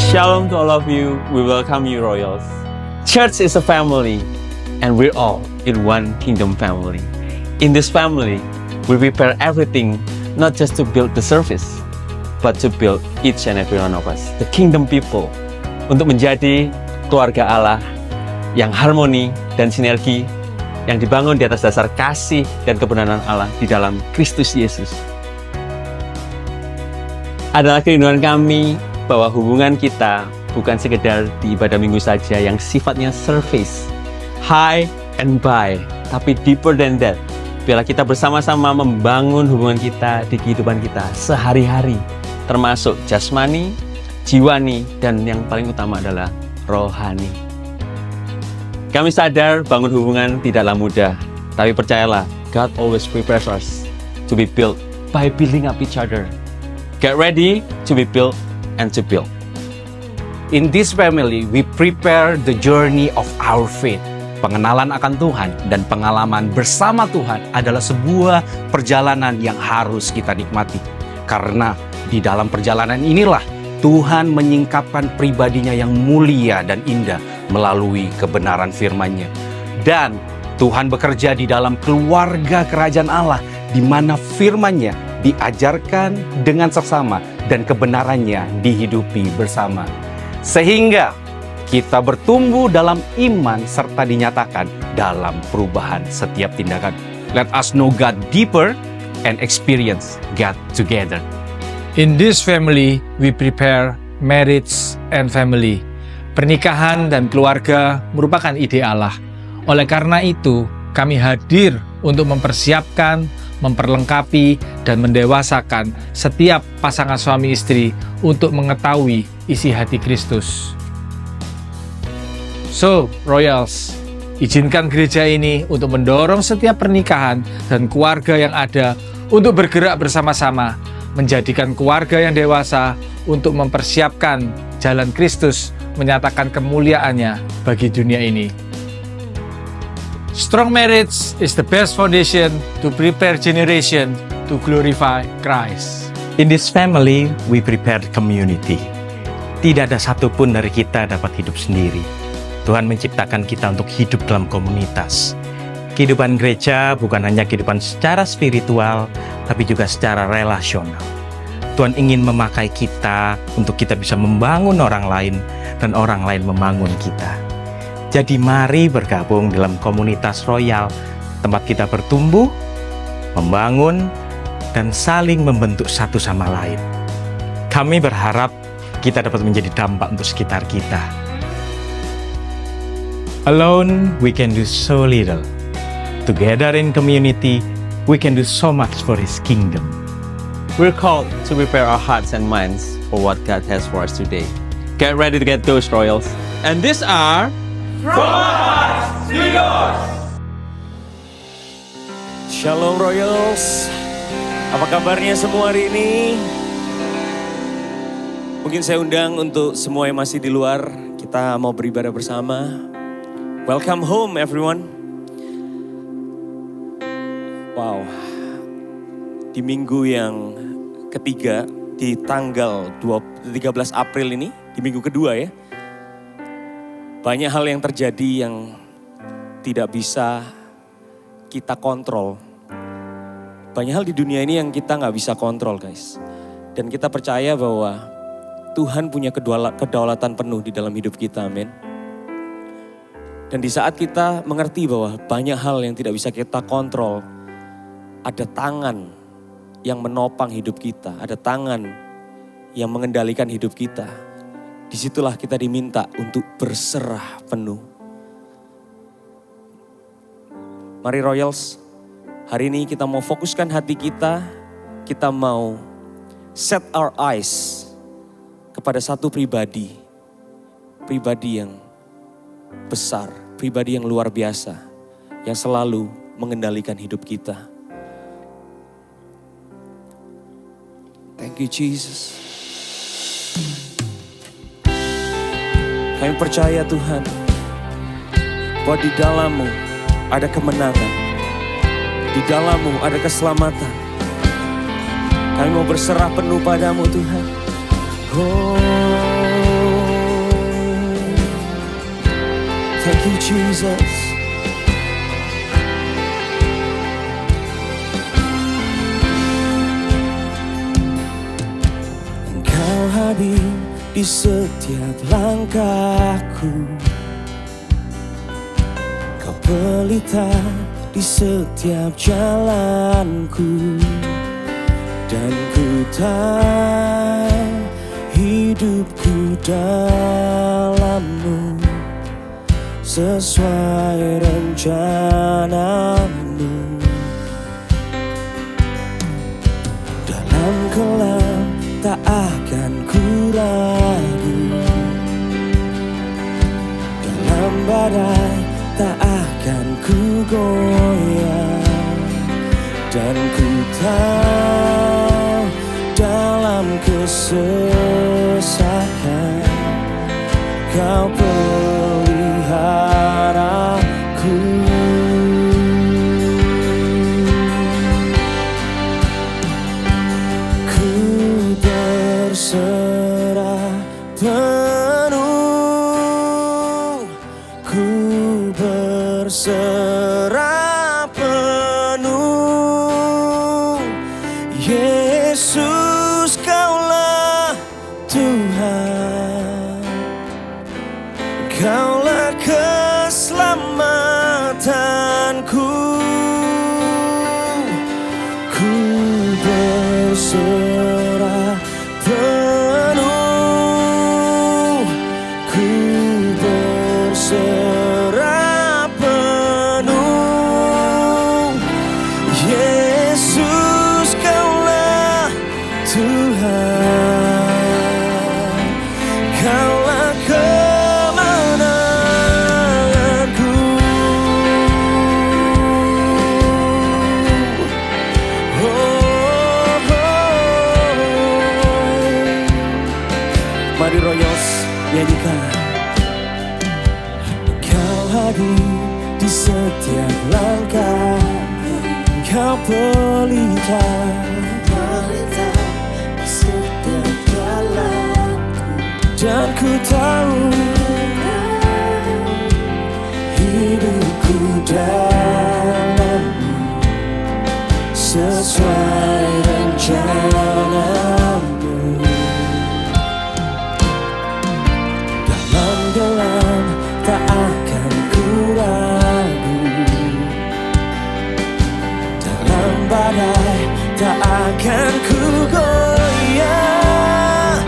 Shalom to all of you. We welcome you, Royals. Church is a family, and we're all in one kingdom family. In this family, we prepare everything not just to build the service, but to build each and every one of us, the kingdom people, untuk menjadi keluarga Allah yang harmoni dan sinergi, yang dibangun di atas dasar kasih dan kebenaran Allah di dalam Kristus Yesus. Adalah kerinduan kami bahwa hubungan kita bukan sekedar di ibadah minggu saja yang sifatnya surface, high and by, tapi deeper than that. Biarlah kita bersama-sama membangun hubungan kita di kehidupan kita sehari-hari, termasuk jasmani, jiwani, dan yang paling utama adalah rohani. Kami sadar bangun hubungan tidaklah mudah, tapi percayalah, God always prepares us to be built by building up each other. Get ready to be built and to build. In this family, we prepare the journey of our faith. Pengenalan akan Tuhan dan pengalaman bersama Tuhan adalah sebuah perjalanan yang harus kita nikmati. Karena di dalam perjalanan inilah Tuhan menyingkapkan pribadinya yang mulia dan indah melalui kebenaran firman-Nya. Dan Tuhan bekerja di dalam keluarga kerajaan Allah di mana firman-Nya diajarkan dengan seksama dan kebenarannya dihidupi bersama. Sehingga kita bertumbuh dalam iman serta dinyatakan dalam perubahan setiap tindakan. Let us know God deeper and experience God together. In this family, we prepare marriage and family. Pernikahan dan keluarga merupakan ide Allah. Oleh karena itu, kami hadir untuk mempersiapkan, memperlengkapi, dan mendewasakan setiap pasangan suami istri untuk mengetahui isi hati Kristus. So, Royals, izinkan gereja ini untuk mendorong setiap pernikahan dan keluarga yang ada untuk bergerak bersama-sama, menjadikan keluarga yang dewasa untuk mempersiapkan jalan Kristus menyatakan kemuliaannya bagi dunia ini. Strong marriage is the best foundation to prepare generation to glorify Christ. In this family, we prepare community. Tidak ada satupun dari kita dapat hidup sendiri. Tuhan menciptakan kita untuk hidup dalam komunitas. Kehidupan gereja bukan hanya kehidupan secara spiritual, tapi juga secara relasional. Tuhan ingin memakai kita untuk kita bisa membangun orang lain, dan orang lain membangun kita. Jadi mari bergabung dalam komunitas Royal, tempat kita bertumbuh, membangun, dan saling membentuk satu sama lain. Kami berharap kita dapat menjadi dampak untuk sekitar kita. Alone, we can do so little. Together in community, we can do so much for His kingdom. We're called to prepare our hearts and minds for what God has for us today. Get ready to get those, Royals. And these are Shalom Royals, apa kabarnya semua hari ini? Mungkin saya undang untuk semua yang masih di luar, kita mau beribadah bersama. Welcome home everyone. Wow, di minggu yang ketiga, di tanggal 13 April ini, di minggu kedua ya. Banyak hal yang terjadi yang tidak bisa kita kontrol. Banyak hal di dunia ini yang kita gak bisa kontrol guys. Dan kita percaya bahwa Tuhan punya kedaulatan penuh di dalam hidup kita, amin. Dan di saat kita mengerti bahwa banyak hal yang tidak bisa kita kontrol, ada tangan yang menopang hidup kita, ada tangan yang mengendalikan hidup kita. Disitulah kita diminta untuk berserah penuh. Mari Royals, hari ini kita mau fokuskan hati kita. Kita mau set our eyes kepada satu pribadi. Pribadi yang besar, pribadi yang luar biasa. Yang selalu mengendalikan hidup kita. Thank you Jesus. Kami percaya Tuhan, bahwa di dalam-Mu ada kemenangan. Di dalam-Mu ada keselamatan. Kami mau berserah penuh pada-Mu Tuhan. Oh, Thank you Jesus. Engkau hadir di setiap langkahku, Kau pelita di setiap jalanku, dan ku tahu hidupku dalam-Mu sesuai rencana-Mu. Dalam kelam tak akan ku ragu, dalam badai tak akan ku goyah, dan ku tahu dalam kesesakan Kau peliharaku. Ku berserah penuh, ku berserah penuh. Yesus, Kaulah Tuhan, Kaulah keselamatanku. Ku berserah penuh, ku berserah penuh. Yesus, Kaulah Tuhan, Kaulah kemenanganku. Mari Royos nyanyikan. Kau hadir di setiap langkah, Kau pelita di setiap jalanku, dan ku tahu hidupku dalam-Mu sesuai rencana-Mu. Dalam gelap tak akan ku ragu, dalam badai tak akan ku goyah,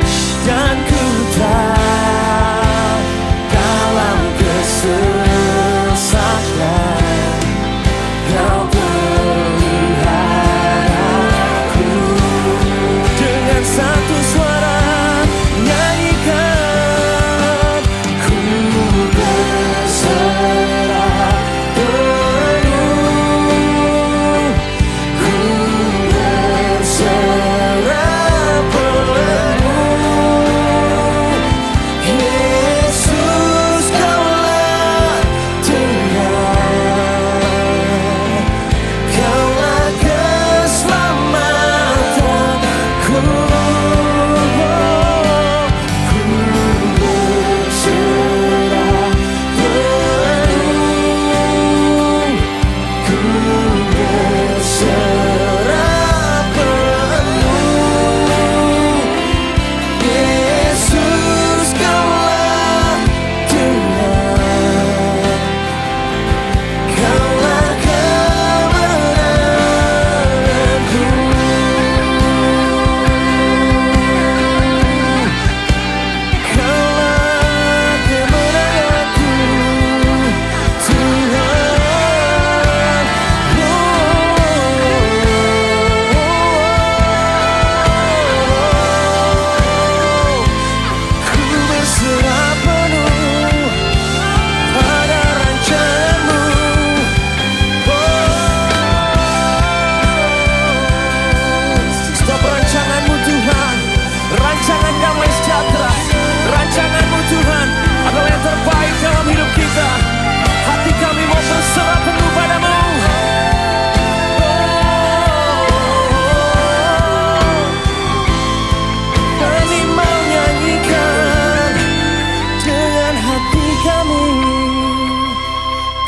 dan ku tahu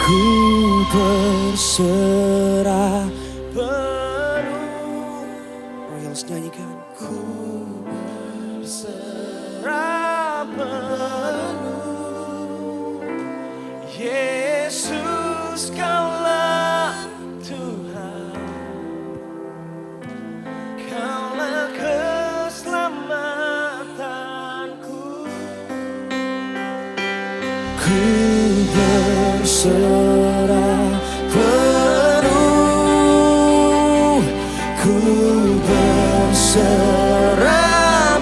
Ku berserah penuh. Royals nyanyikan. Ku berserah penuh. Yesus Kaulah Tuhan. Kaulah keselamatanku. Ku berserah penuh, ku berserah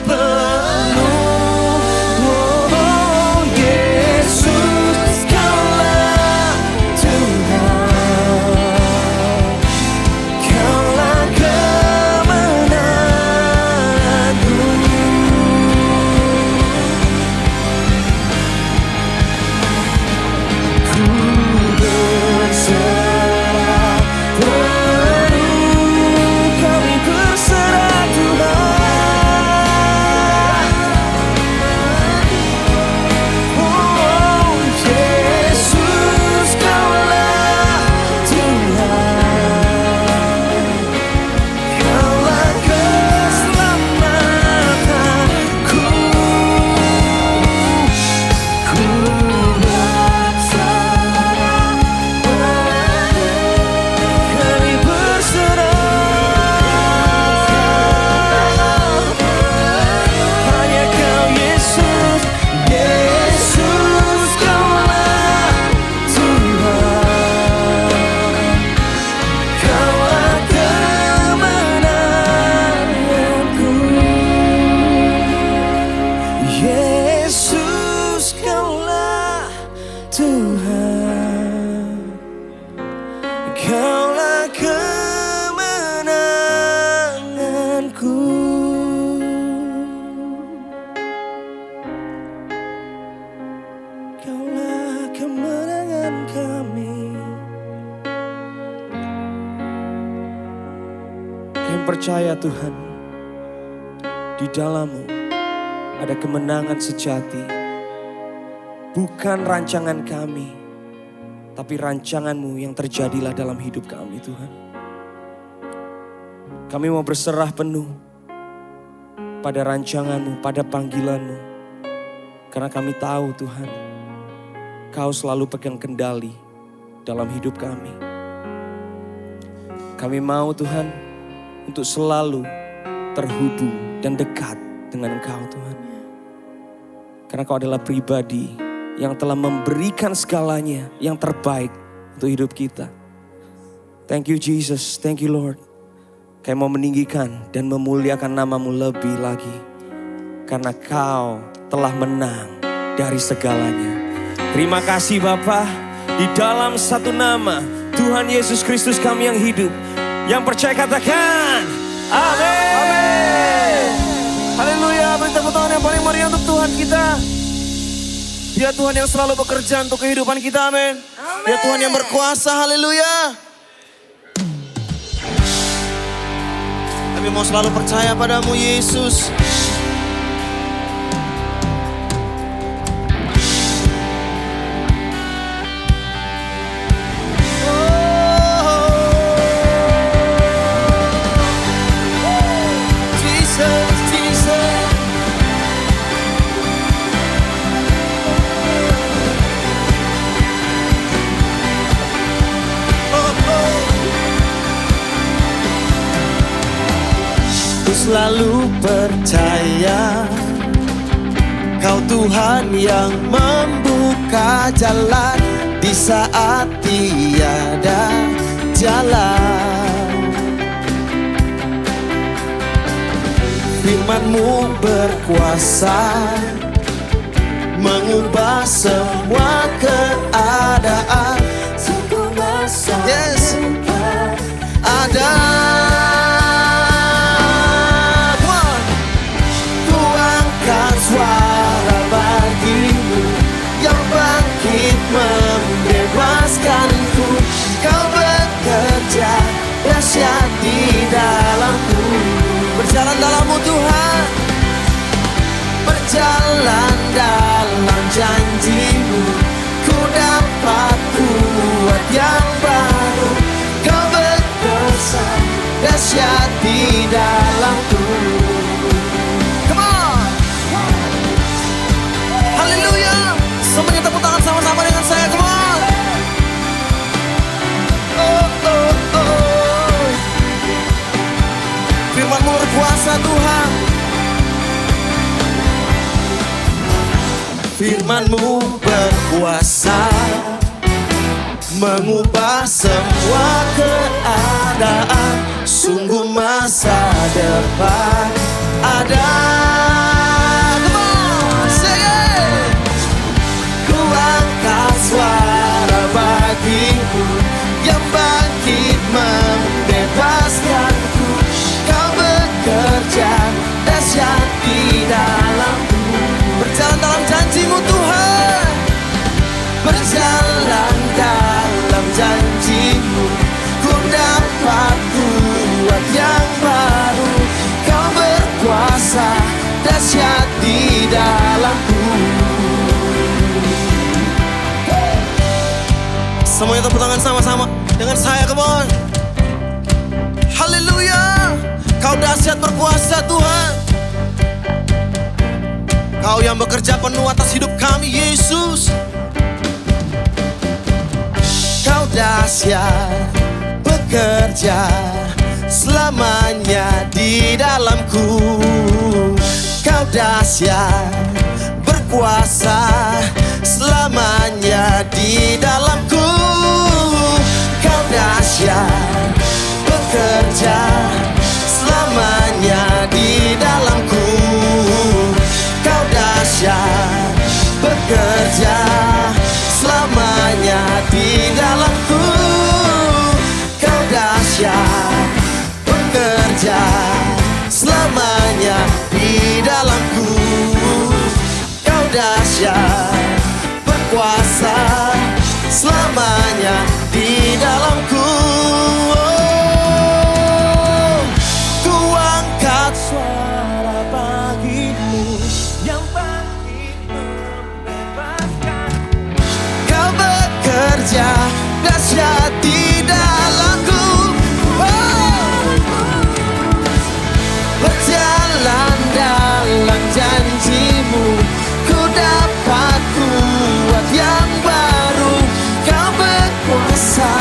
penuh. Oh, Yesus Kaulah Tuhan, Kaulah kemenanganku. Kami percaya Tuhan, di dalam-Mu ada kemenangan sejati. Bukan rancangan kami, tapi rancangan-Mu yang terjadilah dalam hidup kami Tuhan. Kami mau berserah penuh pada rancangan-Mu, pada panggilan-Mu. Karena kami tahu Tuhan, Kau selalu pegang kendali dalam hidup kami. Kami mau Tuhan untuk selalu terhubung dan dekat dengan Engkau Tuhan. Karena Kau adalah pribadi yang telah memberikan segalanya yang terbaik untuk hidup kita. Thank you Jesus, thank you Lord. Kami mau meninggikan dan memuliakan nama-Mu lebih lagi. Karena Kau telah menang dari segalanya. Terima kasih Bapa, di dalam satu nama Tuhan Yesus Kristus kami yang hidup. Yang percaya katakan amin. Amin. Haleluya, beri tepuk tangan yang paling meriah untuk Tuhan kita. Dia Tuhan yang selalu bekerja untuk kehidupan kita, amin. Dia Tuhan yang berkuasa, haleluya. Kami mau selalu percaya padamu Yesus. Selalu percaya Kau Tuhan yang membuka jalan di saat tiada jalan. Firman-Mu berkuasa mengubah semua keadaan. Yes, ada suara bagimu yang bangkit membebaskanku. Kau bekerja dahsyat di dalamku. Berjalan dalam-Mu Tuhan, berjalan dalam janji-Mu. Ku dapat dahsyat di dalamku. Come on. Haleluya. Semuanya tepuk tangan sama-sama dengan saya. Come on. Oh, oh, oh. Firman-Mu berkuasa Tuhan. Firman-Mu berkuasa mengubah semua keadaan. Sungguh masa depan ada. Come on, sing it. Ku angkat suara bagimu yang bangkit membebaskanku. Kau bekerja dahsyat di dalamku. Berjalan dalam janji-Mu Tuhan. Berjalan dalam janji-Mu, ku dapat kuat yang baru. Kau berkuasa dahsyat di dalamku. Semuanya tepuk tangan sama-sama dengan saya, come on. Haleluya. Kau dahsyat berkuasa Tuhan. Kau yang bekerja penuh atas hidup kami Yesus. Kau dahsyat bekerja selamanya di dalamku. Kau dahsyat berkuasa selamanya di dalamku. Kau dahsyat bekerja selamanya di dalamku. Kau dahsyat bekerja selamanya di dalamku. Kau dahsyat bekerja selamanya di dalamku. Kau dahsyat berkuasa selamanya di dalamku. Oh, ku angkat suara bagimu yang bangkit membebaskan. Kau bekerja dahsyat di dalamku. Oh, berjalan dalam janji-Mu, ku dapat kuat yang baru. Kau berkuasa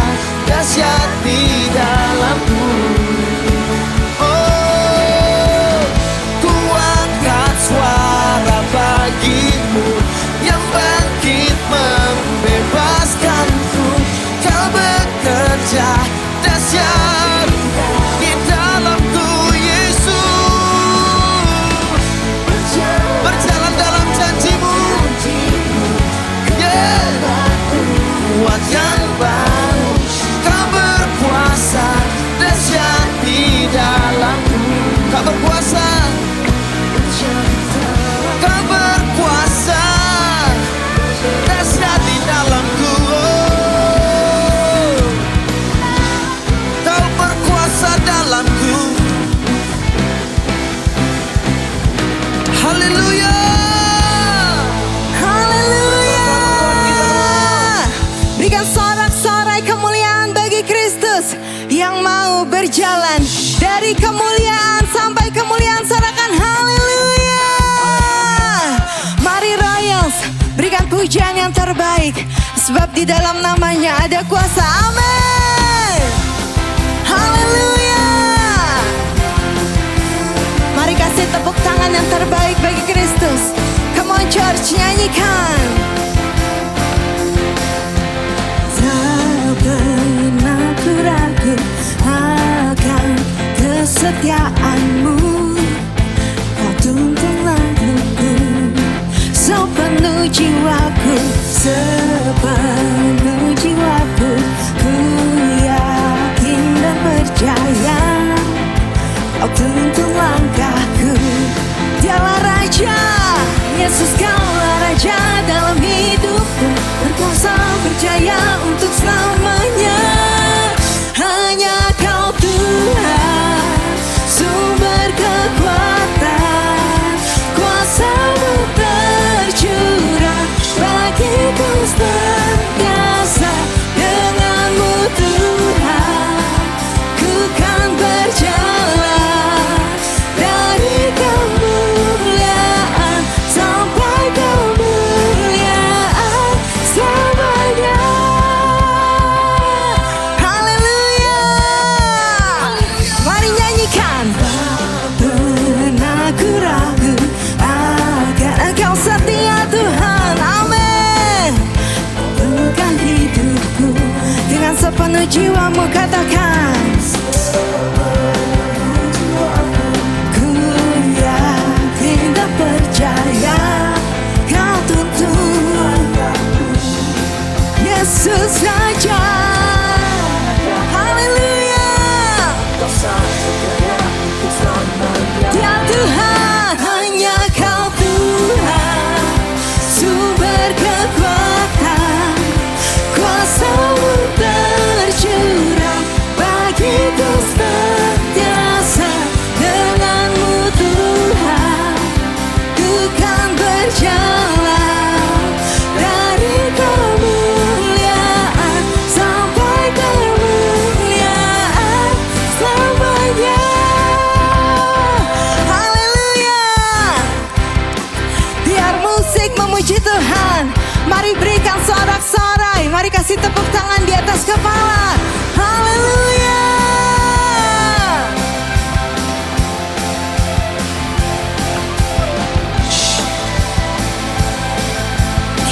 dahsyat di dalamku. Oh, ku angkat suara bagimu yang bangkit membebaskanku. Kau bekerja dahsyat di dalamku Yesus. Berjalan dalam janji-Mu, yeah. Kuat yang baru. Kau berkuasa dahsyat di dalamku. Kau berkuasa. Kau berkuasa dahsyat di dalamku. Oh, Kau berkuasa dalamku. Haleluya. Haleluya. Berikan sorak-sorai kemuliaan bagi Kristus yang mau berjalan dari kemuliaan sampai kemuliaan. Sorakan haleluya. Mari Royals, berikan pujian yang terbaik, sebab di dalam namanya ada kuasa. Amin. Haleluya. Mari kasih tepuk tangan yang terbaik bagi Kristus. Come on church, nyanyikan. Tak pernah ku ragu akan kesetiaan-Mu. Kau tuntun langkahku sepenuh jiwaku, sepenuh jiwaku. Ku yakin dan percaya Kau tuntun langkahku. Dialah Raja, Yesus Kaulah Raja dalam hidup. seluruh jiwamu katakan. Ku yakin dan percaya kau tuntun Yesus Raja. Haleluya. Ya Tuhan, hanya kau Tuhan, sumber kekuatan, kuasa-Mu tercurah bagiku senantiasa. Dengan-Mu Tuhan, ku kan berjalan dari kemuliaan sampai kemuliaan selamanya. Haleluya. Biar musik memuji Tuhan. Mari berikan sorak-sorai. Mari kasih tepuk tangan di atas kepala. Haleluya.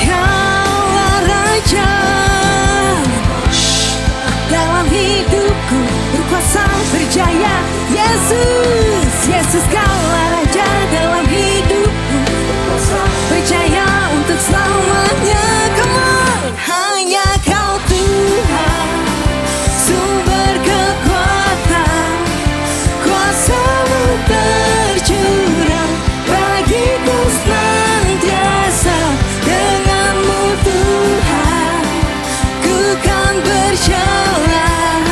Kaulah Raja dalam hidupku, berkuasa berjaya. Yesus, Yesus kaulah Raja dalam hidupku, berkuasa berjaya untuk selamanya. Come on. Hanya kau Tuhan, sumber kekuatan, kuasa-Mu tercurah bagiku senantiasa. Dengan-Mu Tuhan, ku kan berjalan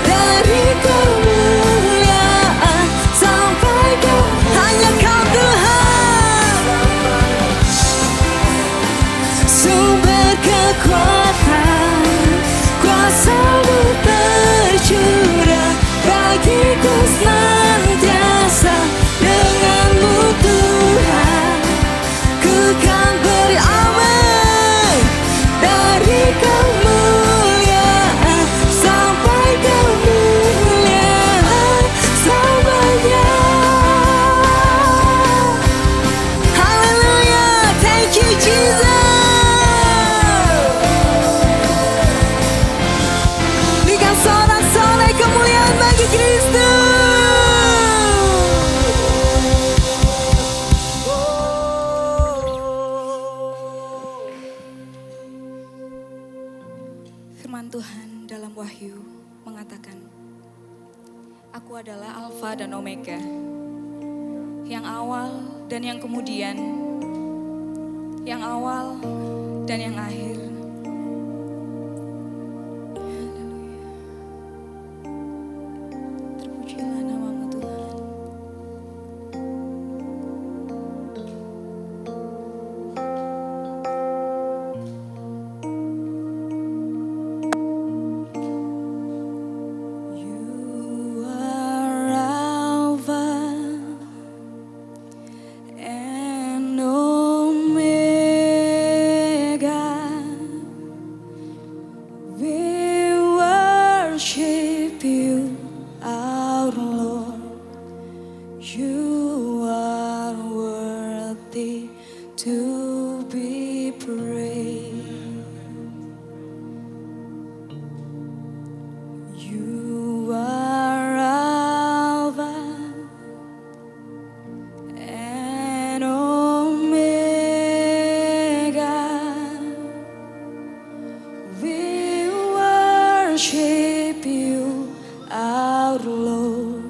dari kemuliaan sampai ke. Hanya kau Tuhan, sumber kekuatan, kuasa-Mu tercurah bagiku senantiasa. Dengan-Mu Tuhan, ku kan beramai dari kemuliaan sampai kemuliaan selamanya. Haleluya. Thank you Jesus. Berikan sorak-sorai kemuliaan bagi Kristus. Firman Tuhan dalam Wahyu mengatakan, Aku adalah Alfa dan Omega, yang awal dan yang kemudian, yang awal dan yang akhir. Haleluya. Terpujilah nama-Mu Tuhan. You are Alpha and Omega. We worship You, our Lord. You are worthy to be praised. You are Alpha and Omega. We worship You, our Lord.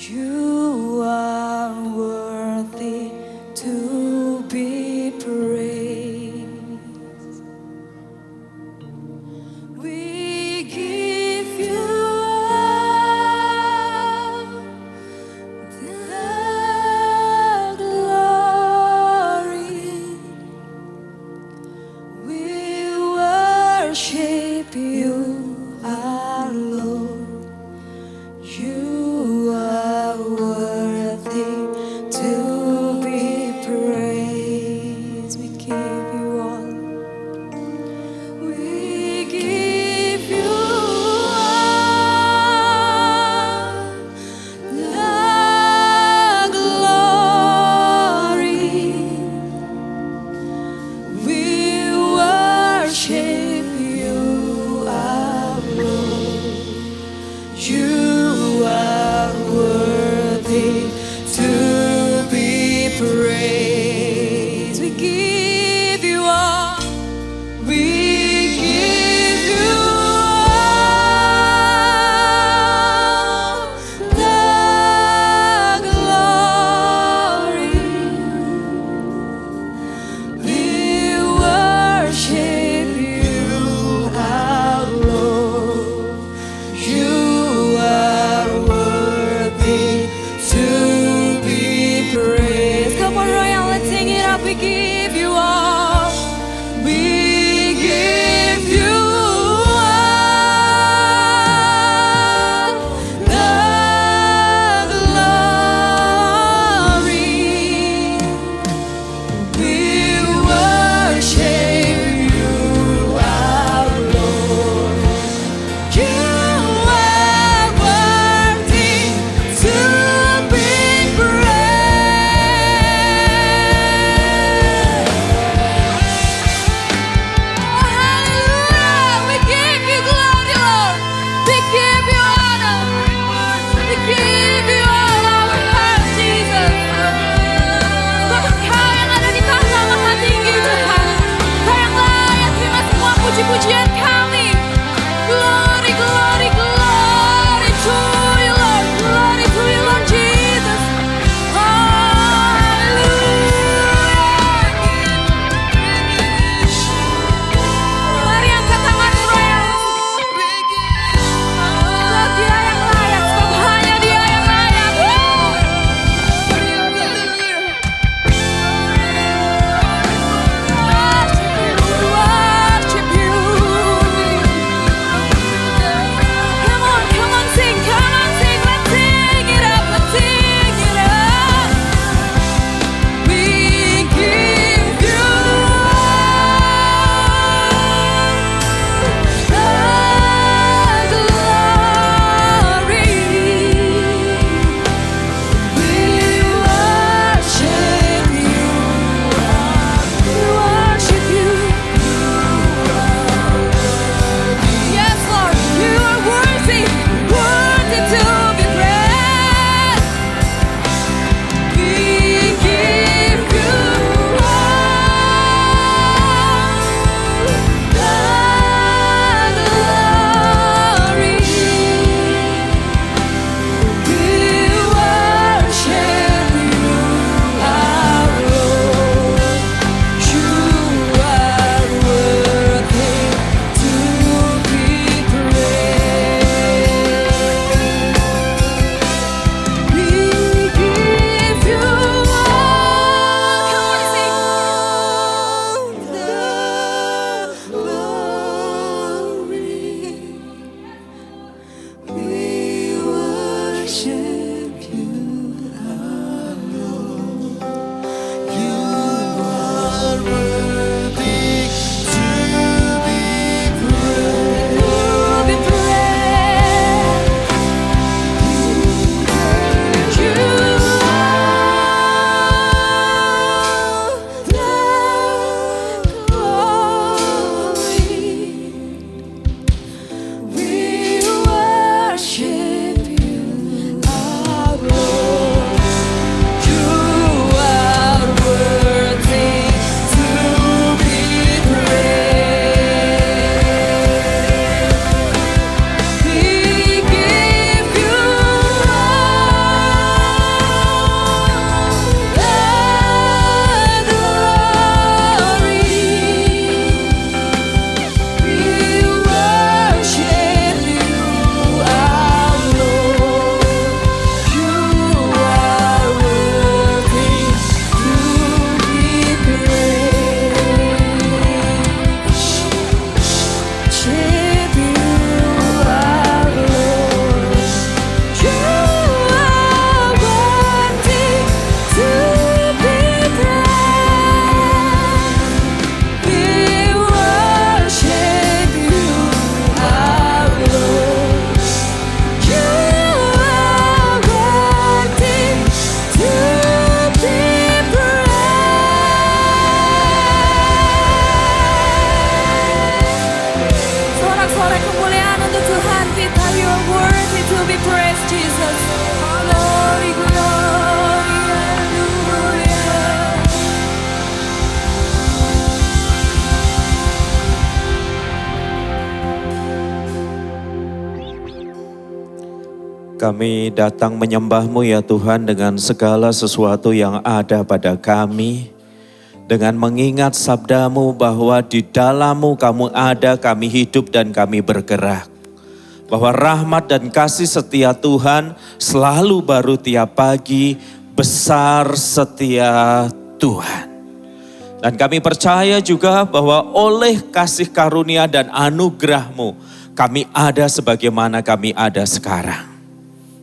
You are worthy to be praised. We give You all the glory. We worship You, our Lord. You are worthy to be praised. We give You all. We give You all the glory. We worship You, our pujian kami. Glory, glory, glory to you, Lord. Glory to you, Lord Jesus. Hallelujah. Mari angkat tangan Israel. Dia yang layak, sebab hanya Dia yang layak. Worship you. Come on, sing, let's sing it up, We give you the glory. We worship you. Yes, Lord, you are worthy to be praised. We give you all the glory. We worship you, our Lord. You are worthy to be praised. We give you all, the glory. We worship you, our Lord. You are worthy to be praised. You Kami datang menyembah-Mu ya Tuhan dengan segala sesuatu yang ada pada kami. Dengan mengingat sabda-Mu bahwa di dalam-Mu kamu ada, kami hidup dan kami bergerak. Bahwa rahmat dan kasih setia Tuhan selalu baru tiap pagi, besar setia Tuhan. Dan kami percaya juga bahwa oleh kasih karunia dan anugerah-Mu, kami ada sebagaimana kami ada sekarang.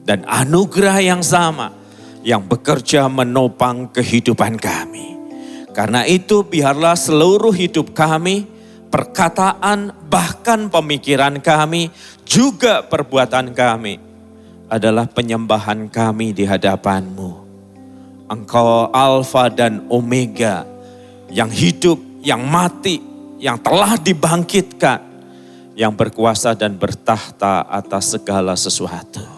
Dan anugerah yang sama yang bekerja menopang kehidupan kami. Karena itu biarlah seluruh hidup kami, perkataan bahkan pemikiran kami, juga perbuatan kami adalah penyembahan kami di hadapan-Mu. Engkau Alfa dan Omega, yang hidup, yang mati, yang telah dibangkitkan, yang berkuasa dan bertahta atas segala sesuatu.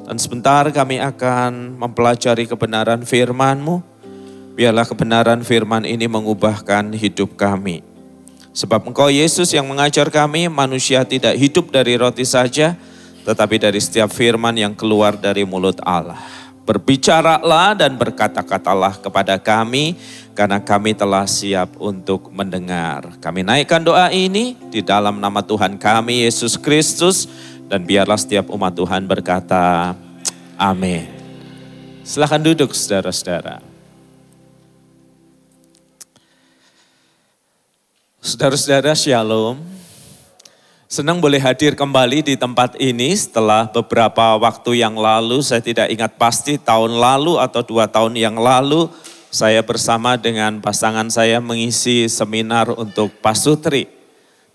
Dan sebentar kami akan mempelajari kebenaran firman-Mu. Biarlah kebenaran firman ini mengubahkan hidup kami. Sebab Engkau Yesus yang mengajar kami, manusia tidak hidup dari roti saja, tetapi dari setiap firman yang keluar dari mulut Allah. Berbicaralah dan berkata-katalah kepada kami, karena kami telah siap untuk mendengar. Kami naikkan doa ini di dalam nama Tuhan kami, Yesus Kristus, dan biarlah setiap umat Tuhan berkata, amin. Silakan duduk saudara-saudara. Saudara-saudara, shalom. Senang boleh hadir kembali di tempat ini setelah beberapa waktu yang lalu, saya tidak ingat pasti tahun lalu atau 2 tahun yang lalu, saya bersama dengan pasangan saya mengisi seminar untuk Pasutri.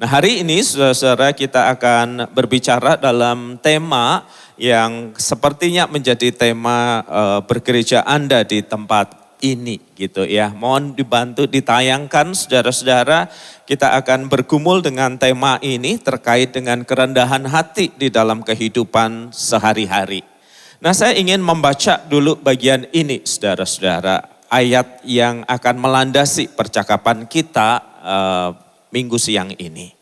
Nah, hari ini saudara-saudara kita akan berbicara dalam tema yang sepertinya menjadi tema bergereja Anda di tempat ini gitu ya. Mohon dibantu ditayangkan saudara-saudara, kita akan bergumul dengan tema ini terkait dengan kerendahan hati di dalam kehidupan sehari-hari. Nah, saya ingin membaca dulu bagian ini saudara-saudara, ayat yang akan melandasi percakapan kita minggu siang ini.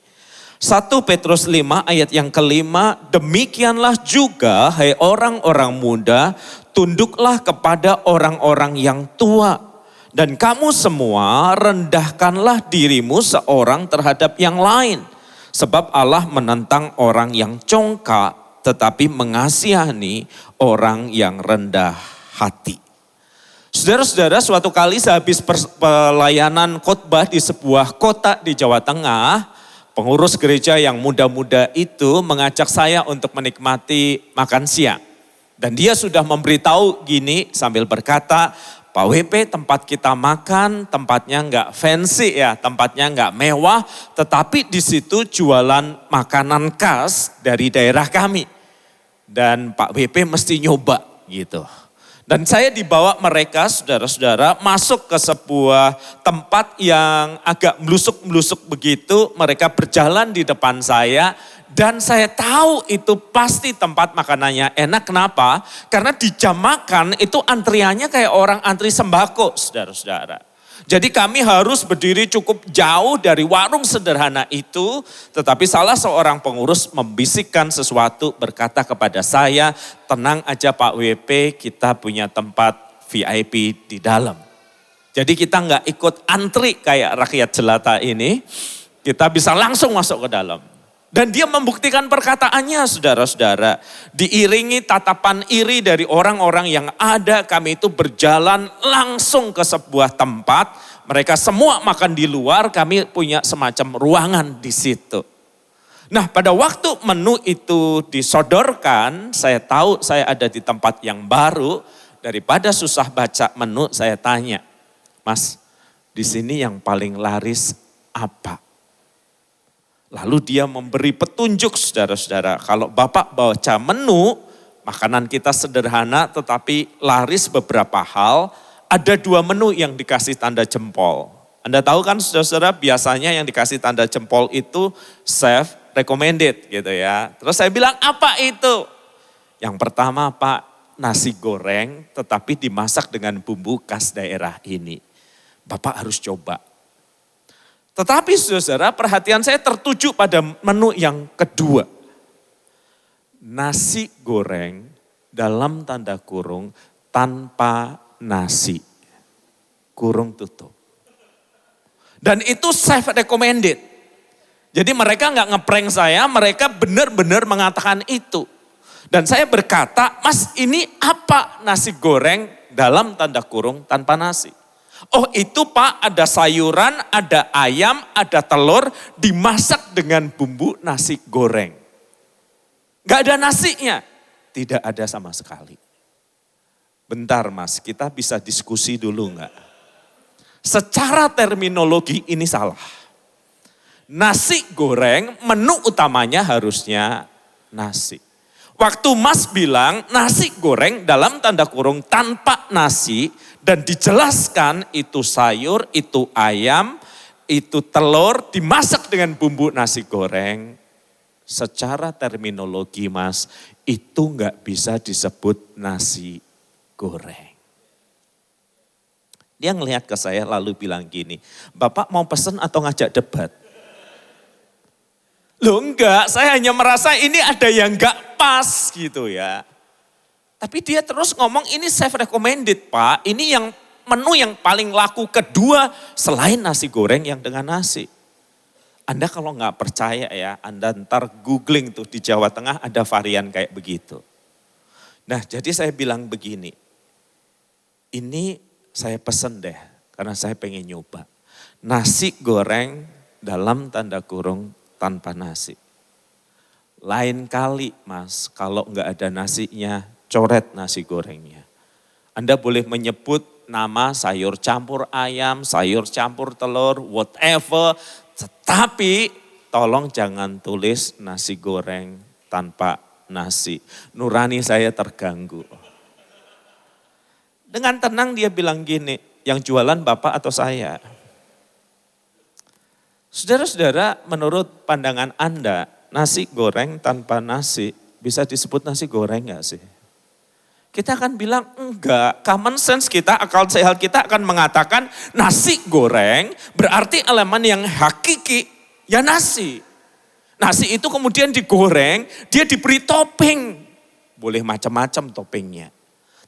1 Petrus 5 ayat yang kelima, demikianlah juga hai orang-orang muda, tunduklah kepada orang-orang yang tua. Dan kamu semua rendahkanlah dirimu seorang terhadap yang lain. Sebab Allah menentang orang yang congkak, tetapi mengasihani orang yang rendah hati. Saudara-saudara, suatu kali sehabis pelayanan khotbah di sebuah kota di Jawa Tengah, pengurus gereja yang muda-muda itu mengajak saya untuk menikmati makan siang. Dan dia sudah memberitahu gini sambil berkata, Pak WP, tempat kita makan tempatnya enggak fancy ya, tempatnya enggak mewah, tetapi di situ jualan makanan khas dari daerah kami. Dan Pak WP mesti nyoba gitu. Dan saya dibawa mereka saudara-saudara masuk ke sebuah tempat yang agak melusuk-melusuk begitu. Mereka berjalan di depan saya dan saya tahu itu pasti tempat makanannya enak. Kenapa? Karena di jam makan itu antriannya kayak orang antri sembako saudara-saudara. Jadi kami harus berdiri cukup jauh dari warung sederhana itu. Tetapi salah seorang pengurus membisikkan sesuatu, berkata kepada saya, tenang aja Pak WP, kita punya tempat VIP di dalam. Jadi kita nggak ikut antri kayak rakyat jelata ini, kita bisa langsung masuk ke dalam. Dan dia membuktikan perkataannya saudara-saudara. Diiringi tatapan iri dari orang-orang yang ada, kami itu berjalan langsung ke sebuah tempat. Mereka semua makan di luar, kami punya semacam ruangan di situ. Nah, pada waktu menu itu disodorkan, saya tahu saya ada di tempat yang baru. Daripada susah baca menu, saya tanya, Mas, di sini yang paling laris apa? Lalu dia memberi petunjuk saudara-saudara. Kalau Bapak baca menu, makanan kita sederhana tetapi laris beberapa hal. Ada 2 menu yang dikasih tanda jempol. Anda tahu kan saudara-saudara, biasanya yang dikasih tanda jempol itu chef recommended gitu ya. Terus saya bilang, apa itu? Yang pertama Pak, nasi goreng tetapi dimasak dengan bumbu khas daerah ini. Bapak harus coba. Tetapi saudara, perhatian saya tertuju pada menu yang kedua. Nasi goreng dalam tanda kurung tanpa nasi. Kurung tutup. Dan itu chef recommended. Jadi mereka nggak ngeprank saya, mereka benar-benar mengatakan itu. Dan saya berkata, Mas ini apa nasi goreng dalam tanda kurung tanpa nasi? Oh itu Pak, ada sayuran, ada ayam, ada telur, dimasak dengan bumbu nasi goreng. Gak ada nasinya. Tidak ada sama sekali. Bentar Mas, kita bisa diskusi dulu gak? Secara terminologi ini salah. Nasi goreng, menu utamanya harusnya nasi. Waktu Mas bilang nasi goreng dalam tanda kurung tanpa nasi, dan dijelaskan itu sayur, itu ayam, itu telur, dimasak dengan bumbu nasi goreng. Secara terminologi Mas, itu nggak bisa disebut nasi goreng. Dia ngelihat ke saya lalu bilang gini, Bapak mau pesen atau ngajak debat? Loh enggak, saya hanya merasa ini ada yang enggak pas gitu ya. Tapi dia terus ngomong ini chef recommended Pak, ini yang menu yang paling laku kedua selain nasi goreng yang dengan nasi. Anda kalau nggak percaya ya, Anda ntar googling tuh di Jawa Tengah ada varian kayak begitu. Nah jadi saya bilang begini, ini saya pesen deh karena saya pengen nyoba. Nasi goreng dalam tanda kurung tanpa nasi. Lain kali mas, kalau nggak ada nasinya, coret nasi gorengnya. Anda boleh menyebut nama sayur campur ayam, sayur campur telur, whatever. Tetapi tolong jangan tulis nasi goreng tanpa nasi. Nurani saya terganggu. Dengan tenang dia bilang gini, yang jualan bapak atau saya? Saudara-saudara, menurut pandangan Anda, nasi goreng tanpa nasi bisa disebut nasi goreng gak sih? Kita akan bilang enggak, common sense kita, akal sehat kita akan mengatakan nasi goreng berarti elemen yang hakiki, ya nasi. Nasi itu kemudian digoreng, dia diberi topping. Boleh macam-macam toppingnya.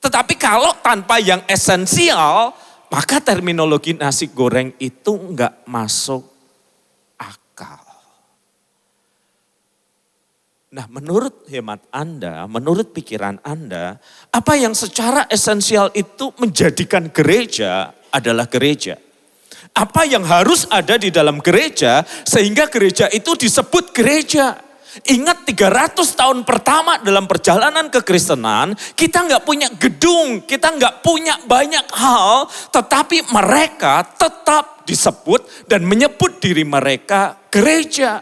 Tetapi kalau tanpa yang esensial, maka terminologi nasi goreng itu enggak masuk akal. Nah menurut hemat Anda, menurut pikiran Anda, apa yang secara esensial itu menjadikan gereja adalah gereja? Apa yang harus ada di dalam gereja sehingga gereja itu disebut gereja? Ingat 300 tahun pertama dalam perjalanan kekristenan, kita nggak punya gedung, kita nggak punya banyak hal, tetapi mereka tetap disebut dan menyebut diri mereka gereja.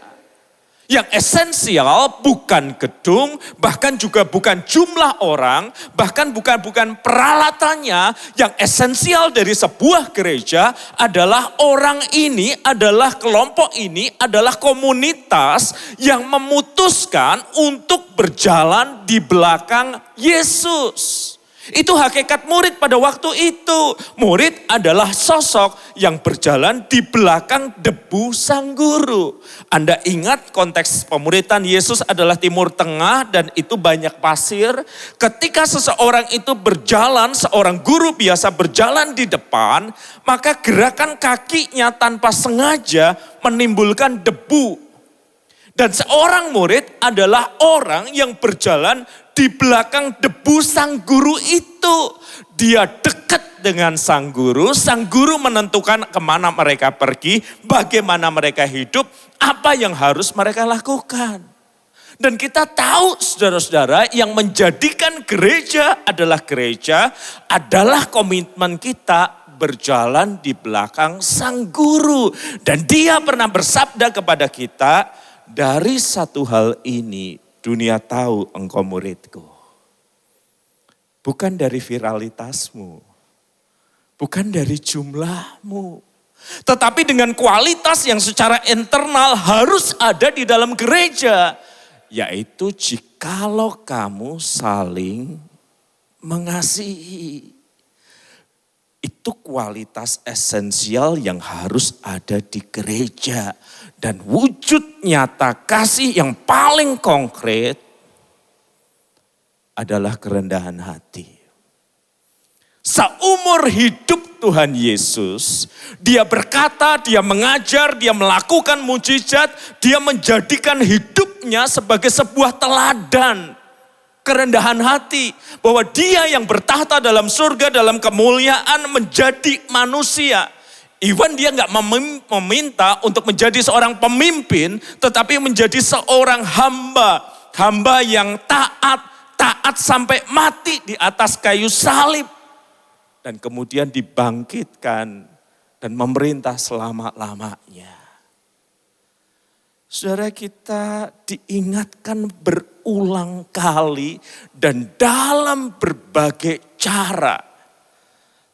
Yang esensial bukan gedung, bahkan juga bukan jumlah orang, bahkan bukan peralatannya. Yang esensial dari sebuah gereja adalah orang ini, adalah kelompok ini, adalah komunitas yang memutuskan untuk berjalan di belakang Yesus. Itu hakikat murid pada waktu itu. Murid adalah sosok yang berjalan di belakang debu sang guru. Anda ingat konteks pemuridan Yesus adalah Timur Tengah dan itu banyak pasir. Ketika seseorang itu berjalan, seorang guru biasa berjalan di depan, maka gerakan kakinya tanpa sengaja menimbulkan debu. Dan seorang murid adalah orang yang berjalan di belakang debu sang guru itu. Dia dekat dengan sang guru menentukan kemana mereka pergi, bagaimana mereka hidup, apa yang harus mereka lakukan. Dan kita tahu saudara-saudara yang menjadikan gereja adalah komitmen kita berjalan di belakang sang guru. Dan dia pernah bersabda kepada kita, dari satu hal ini dunia tahu engkau muridku. Bukan dari viralitasmu, bukan dari jumlahmu. Tetapi dengan kualitas yang secara internal harus ada di dalam gereja. Yaitu jikalau kamu saling mengasihi. Itu kualitas esensial yang harus ada di gereja. Dan wujud nyata kasih yang paling konkret adalah kerendahan hati. Seumur hidup Tuhan Yesus, dia berkata, dia mengajar, dia melakukan mujizat, dia menjadikan hidupnya sebagai sebuah teladan. Kerendahan hati, bahwa dia yang bertahta dalam surga, dalam kemuliaan menjadi manusia. Even dia nggak meminta untuk menjadi seorang pemimpin, tetapi menjadi seorang hamba. Hamba yang taat sampai mati di atas kayu salib. Dan kemudian dibangkitkan dan memerintah selama-lamanya. Saudara, kita diingatkan berulang kali dan dalam berbagai cara.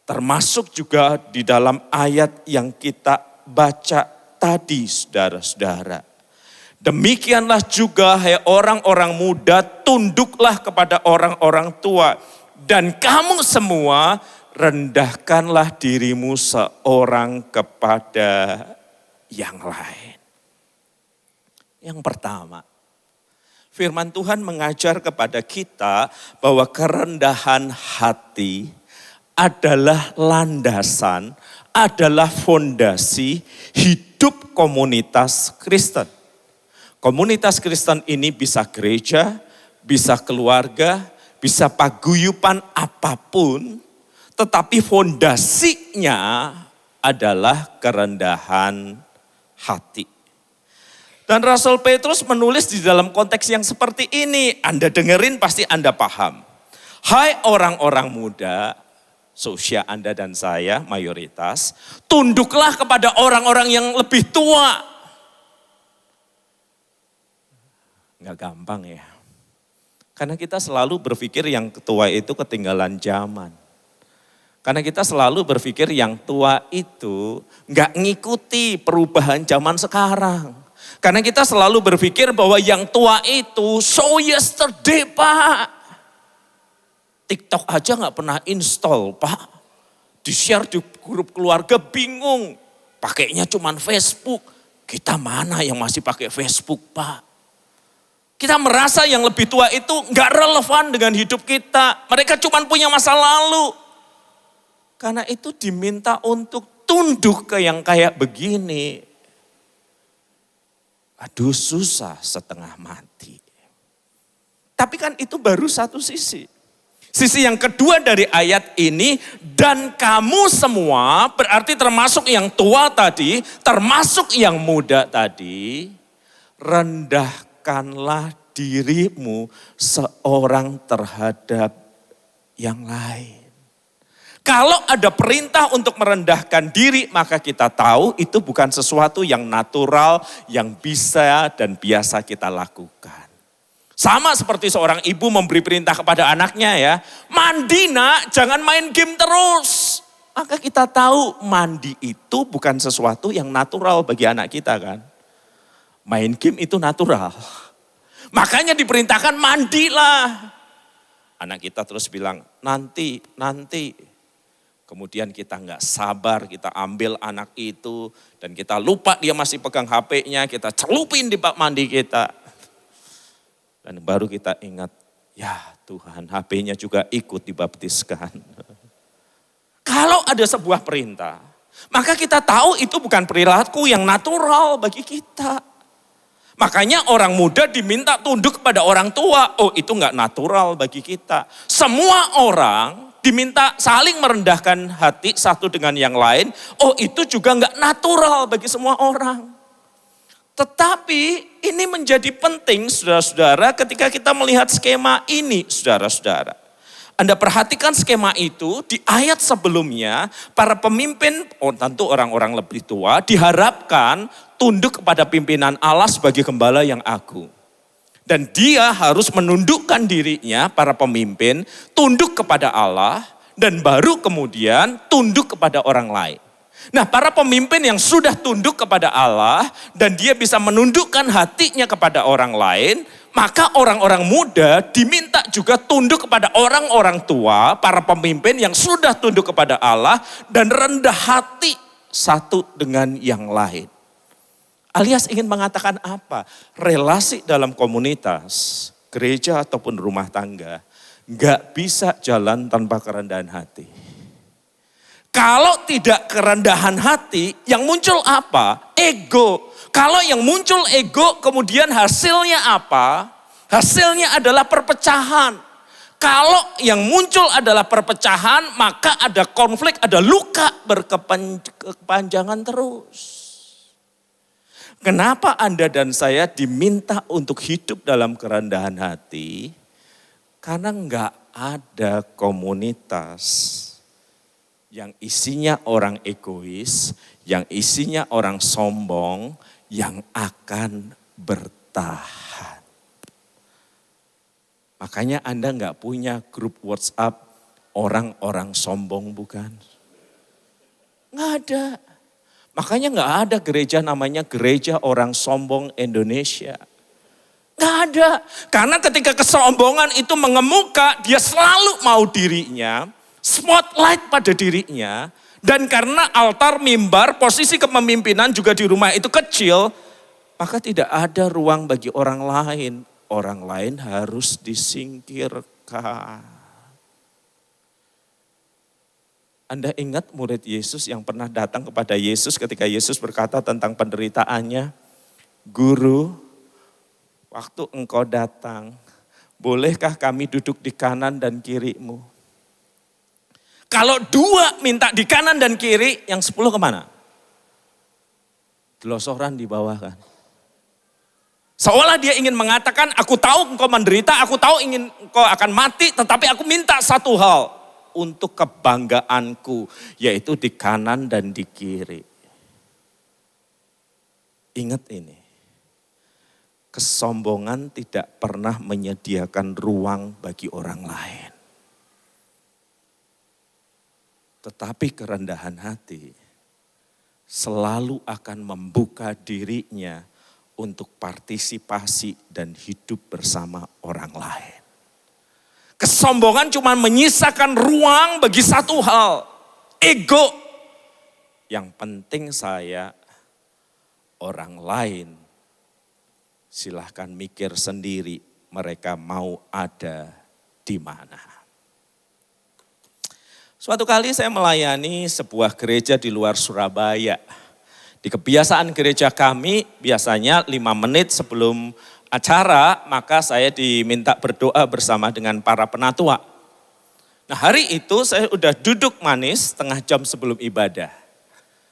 Termasuk juga di dalam ayat yang kita baca tadi, saudara-saudara. Demikianlah juga, hai orang-orang muda, tunduklah kepada orang-orang tua. Dan kamu semua rendahkanlah dirimu seorang kepada yang lain. Yang pertama, firman Tuhan mengajar kepada kita bahwa kerendahan hati adalah landasan, adalah fondasi hidup komunitas Kristen. Komunitas Kristen ini bisa gereja, bisa keluarga, bisa paguyupan apapun, tetapi fondasinya adalah kerendahan hati. Dan Rasul Petrus menulis di dalam konteks yang seperti ini. Anda dengerin pasti Anda paham. Hai orang-orang muda, seusia Anda dan saya mayoritas, tunduklah kepada orang-orang yang lebih tua. Nggak gampang ya. Karena kita selalu berpikir yang tua itu ketinggalan zaman. Karena kita selalu berpikir yang tua itu nggak ngikuti perubahan zaman sekarang. Karena kita selalu berpikir bahwa yang tua itu so yesterday Pak. TikTok aja nggak pernah install Pak. Di-share di grup keluarga bingung. Pakainya cuman Facebook. Kita mana yang masih pakai Facebook Pak? Kita merasa yang lebih tua itu nggak relevan dengan hidup kita. Mereka cuman punya masa lalu. Karena itu diminta untuk tunduk ke yang kayak begini. Aduh susah setengah mati. Tapi kan itu baru satu sisi. Sisi yang kedua dari ayat ini, dan kamu semua berarti termasuk yang tua tadi, termasuk yang muda tadi, rendahkanlah dirimu seorang terhadap yang lain. Kalau ada perintah untuk merendahkan diri, maka kita tahu itu bukan sesuatu yang natural, yang bisa dan biasa kita lakukan. Sama seperti seorang ibu memberi perintah kepada anaknya ya, mandi nak, jangan main game terus. Maka kita tahu mandi itu bukan sesuatu yang natural bagi anak kita kan. Main game itu natural. Makanya diperintahkan mandilah. Anak kita terus bilang, nanti. Kemudian kita nggak sabar, kita ambil anak itu dan kita lupa dia masih pegang HP-nya, kita celupin di bak mandi kita. Dan baru kita ingat, ya Tuhan HP-nya juga ikut dibaptiskan. Kalau ada sebuah perintah, maka kita tahu itu bukan perilaku yang natural bagi kita. Makanya orang muda diminta tunduk kepada orang tua, oh itu nggak natural bagi kita. Semua orang diminta saling merendahkan hati satu dengan yang lain. Oh itu juga nggak natural bagi semua orang. Tetapi ini menjadi penting saudara-saudara ketika kita melihat skema ini saudara-saudara. Anda perhatikan skema itu di ayat sebelumnya para pemimpin, tentu orang-orang lebih tua diharapkan tunduk kepada pimpinan Allah sebagai gembala yang agung. Dan dia harus menundukkan dirinya, para pemimpin, tunduk kepada Allah dan baru kemudian tunduk kepada orang lain. Nah para pemimpin yang sudah tunduk kepada Allah dan dia bisa menundukkan hatinya kepada orang lain, maka orang-orang muda diminta juga tunduk kepada orang-orang tua, para pemimpin yang sudah tunduk kepada Allah dan rendah hati satu dengan yang lain. Alias ingin mengatakan apa? Relasi dalam komunitas, gereja ataupun rumah tangga, gak bisa jalan tanpa kerendahan hati. Kalau tidak kerendahan hati, yang muncul apa? Ego. Kalau yang muncul ego, kemudian hasilnya apa? Hasilnya adalah perpecahan. Kalau yang muncul adalah perpecahan, maka ada konflik, ada luka berkepanjangan terus. Kenapa Anda dan saya diminta untuk hidup dalam kerendahan hati? Karena enggak ada komunitas yang isinya orang egois, yang isinya orang sombong, yang akan bertahan. Makanya Anda enggak punya grup WhatsApp orang-orang sombong bukan? Enggak ada. Makanya nggak ada gereja namanya Gereja Orang Sombong Indonesia. Nggak ada. Karena ketika kesombongan itu mengemuka, dia selalu mau dirinya, spotlight pada dirinya. Dan karena altar mimbar, posisi kepemimpinan juga di rumah itu kecil, maka tidak ada ruang bagi orang lain. Orang lain harus disingkirkan. Anda ingat murid Yesus yang pernah datang kepada Yesus ketika Yesus berkata tentang penderitaannya, Guru, waktu engkau datang, bolehkah kami duduk di kanan dan kirimu? Kalau 2 minta di kanan dan kiri, yang 10 kemana? Gelosoran di bawah kan. Seolah dia ingin mengatakan, aku tahu engkau menderita, aku tahu ingin engkau akan mati, tetapi aku minta satu hal untuk kebanggaanku, yaitu di kanan dan di kiri. Ingat ini, kesombongan tidak pernah menyediakan ruang bagi orang lain. Tetapi kerendahan hati selalu akan membuka dirinya untuk partisipasi dan hidup bersama orang lain. Kesombongan cuma menyisakan ruang bagi satu hal, ego. Yang penting saya, orang lain silahkan mikir sendiri mereka mau ada di mana. Suatu kali saya melayani sebuah gereja di luar Surabaya. Di kebiasaan gereja kami biasanya 5 menit sebelum acara maka saya diminta berdoa bersama dengan para penatua. Nah hari itu saya udah duduk manis setengah jam sebelum ibadah.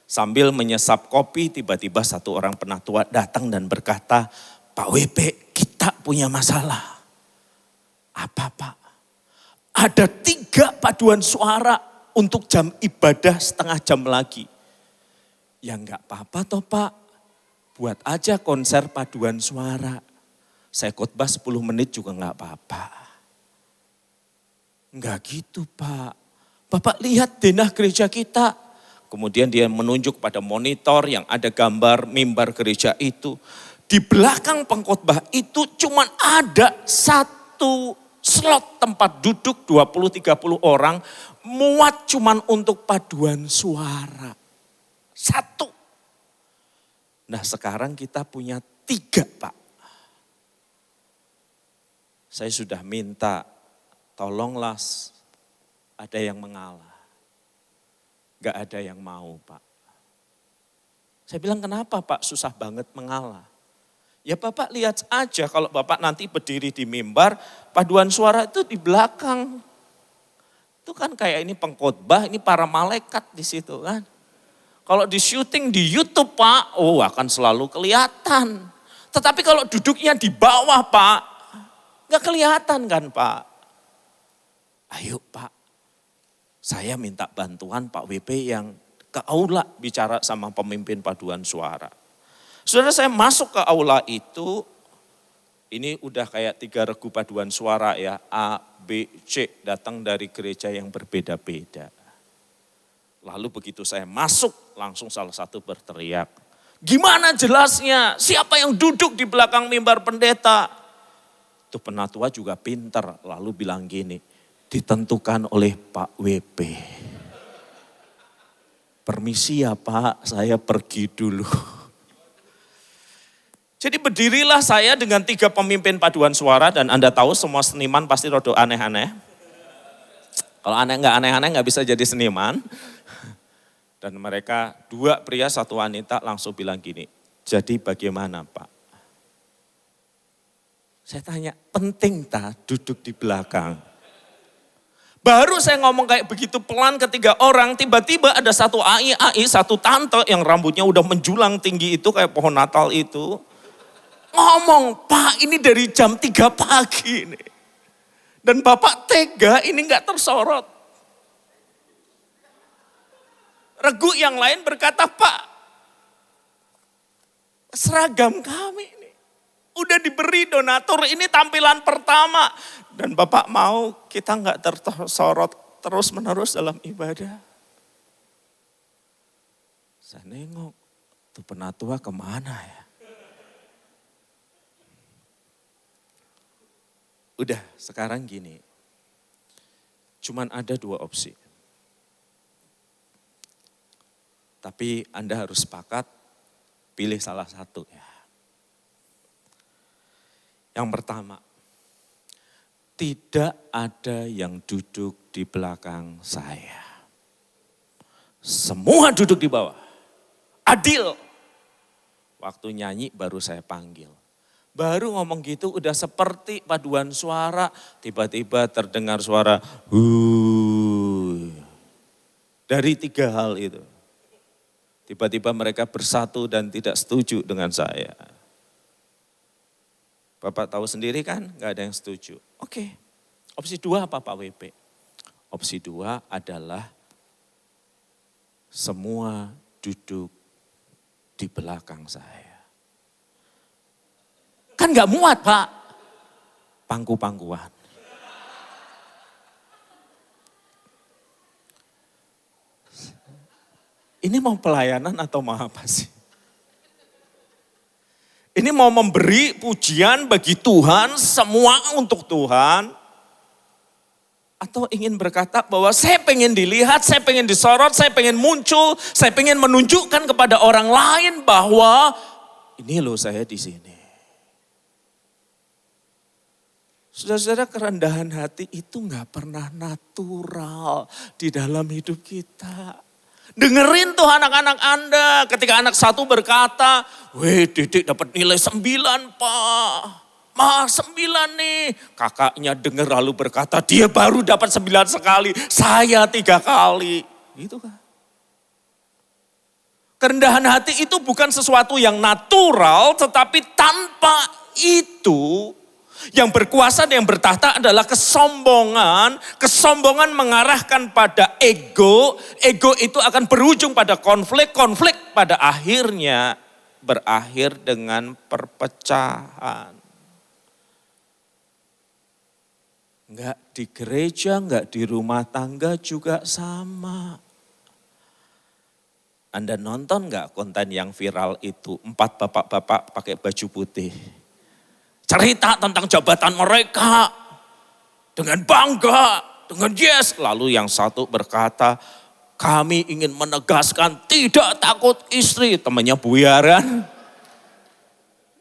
Sambil menyesap kopi tiba-tiba satu orang penatua datang dan berkata, Pak WP kita punya masalah. Apa Pak? Ada 3 paduan suara untuk jam ibadah setengah jam lagi. Ya enggak apa-apa toh Pak, buat aja konser paduan suara. Saya khotbah 10 menit juga enggak apa-apa. Enggak gitu Pak, Bapak lihat denah gereja kita. Kemudian dia menunjuk pada monitor yang ada gambar mimbar gereja itu. Di belakang pengkhotbah itu cuma ada 1 slot tempat duduk 20-30 orang. Muat cuma untuk paduan suara. 1. Nah sekarang kita punya 3 Pak. Saya sudah minta tolonglah ada yang mengalah. Gak ada yang mau Pak. Saya bilang kenapa Pak susah banget mengalah. Ya Bapak lihat aja kalau Bapak nanti berdiri di mimbar, paduan suara itu di belakang. Itu kan kayak ini pengkhotbah, ini para malaikat di situ kan. Kalau di syuting di YouTube Pak, akan selalu kelihatan. Tetapi kalau duduknya di bawah Pak, gak kelihatan kan Pak. Ayo Pak, saya minta bantuan Pak WP yang ke aula bicara sama pemimpin paduan suara. Saudara saya masuk ke aula itu, ini udah kayak 3 regu paduan suara ya, A, B, C, datang dari gereja yang berbeda-beda. Lalu begitu saya masuk, langsung salah satu berteriak. Gimana jelasnya? Siapa yang duduk di belakang mimbar pendeta? Itu penatua juga pintar, lalu bilang gini, ditentukan oleh Pak WP. Permisi ya Pak, saya pergi dulu. Jadi berdirilah saya dengan 3 pemimpin paduan suara dan Anda tahu semua seniman pasti rada aneh-aneh. Kalau nggak aneh-aneh nggak bisa jadi seniman. Dan mereka 2 pria 1 wanita langsung bilang gini, jadi bagaimana Pak? Saya tanya, penting tak duduk di belakang? Baru saya ngomong kayak begitu pelan ke 3 orang, tiba-tiba ada satu AI, satu tante yang rambutnya udah menjulang tinggi itu kayak pohon Natal itu. Ngomong, Pak ini dari jam 3 pagi nih. Dan Bapak tega ini gak tersorot. Regu yang lain berkata, Pak, seragam kami ini udah diberi donatur, ini tampilan pertama. Dan Bapak mau kita nggak tersorot terus menerus dalam ibadah. Saya nengok, tuh penatua kemana ya? Udah sekarang gini, cuman ada 2 opsi. Tapi Anda harus sepakat, pilih salah satu ya. Yang pertama, tidak ada yang duduk di belakang saya. Semua duduk di bawah. Adil. Waktu nyanyi baru saya panggil. Baru ngomong gitu udah seperti paduan suara. Tiba-tiba terdengar suara dari 3 hal itu. Tiba-tiba mereka bersatu dan tidak setuju dengan saya. Bapak tahu sendiri kan, gak ada yang setuju. Oke, opsi 2 apa Pak WP? Opsi 2 adalah semua duduk di belakang saya. Kan gak muat Pak, pangku-pangkuan. Ini mau pelayanan atau mau apa sih? Ini mau memberi pujian bagi Tuhan, semua untuk Tuhan. Atau ingin berkata bahwa saya pengen dilihat, saya pengen disorot, saya pengen muncul, saya pengen menunjukkan kepada orang lain bahwa ini loh saya di sini. Saudara-saudara, kerendahan hati itu gak pernah natural di dalam hidup kita. Dengerin tuh anak-anak Anda ketika anak satu berkata, weh Didik dapat nilai 9 Pak. Ma 9 nih. Kakaknya dengar lalu berkata, dia baru dapat 9 sekali, saya 3 kali. Gitu kan. Kerendahan hati itu bukan sesuatu yang natural, tetapi tanpa itu yang berkuasa dan yang bertahta adalah kesombongan. Kesombongan mengarahkan pada ego. Ego itu akan berujung pada konflik. Konflik pada akhirnya berakhir dengan perpecahan. Enggak di gereja, enggak di rumah tangga juga sama. Anda nonton enggak konten yang viral itu? 4 bapak-bapak pakai baju putih. Cerita tentang jabatan mereka. Dengan bangga, dengan yes. Lalu yang satu berkata, kami ingin menegaskan tidak takut istri. Temannya buyaran.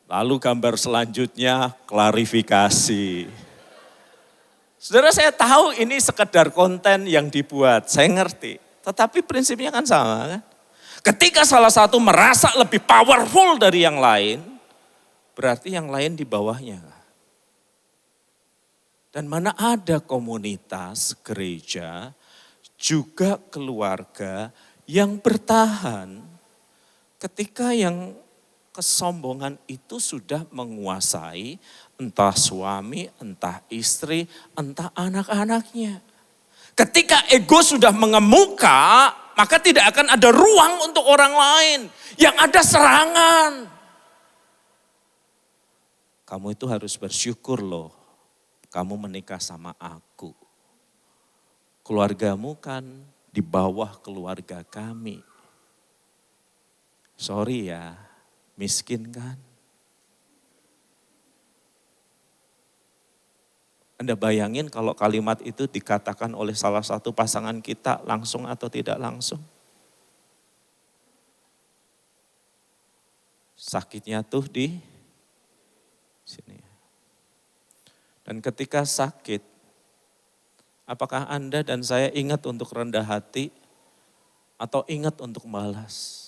Lalu gambar selanjutnya klarifikasi. Saudara, saya tahu ini sekedar konten yang dibuat, saya ngerti. Tetapi prinsipnya kan sama kan. Ketika salah satu merasa lebih powerful dari yang lain, berarti yang lain di bawahnya. Dan mana ada komunitas, gereja, juga keluarga yang bertahan ketika yang kesombongan itu sudah menguasai entah suami, entah istri, entah anak-anaknya. Ketika ego sudah mengemuka, maka tidak akan ada ruang untuk orang lain. Yang ada serangan. Kamu itu harus bersyukur loh, kamu menikah sama aku. Keluargamu kan di bawah keluarga kami. Sorry ya, miskin kan? Anda bayangin kalau kalimat itu dikatakan oleh salah satu pasangan kita langsung atau tidak langsung? Sakitnya tuh di sini. Dan ketika sakit, apakah Anda dan saya ingat untuk rendah hati atau ingat untuk balas?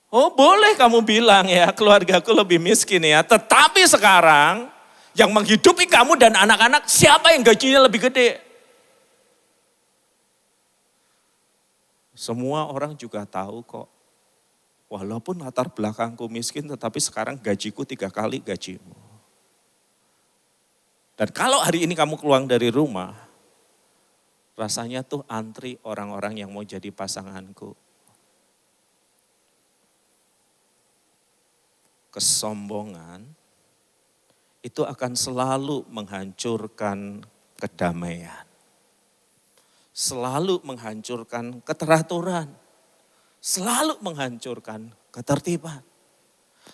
Oh boleh kamu bilang ya keluargaku lebih miskin ya, tetapi sekarang yang menghidupi kamu dan anak-anak, siapa yang gajinya lebih gede? Semua orang juga tahu kok. Walaupun latar belakangku miskin, tetapi sekarang gajiku 3 kali gajimu. Dan kalau hari ini kamu keluar dari rumah, rasanya tuh antri orang-orang yang mau jadi pasanganku. Kesombongan itu akan selalu menghancurkan kedamaian. Selalu menghancurkan keteraturan. Selalu menghancurkan ketertiban.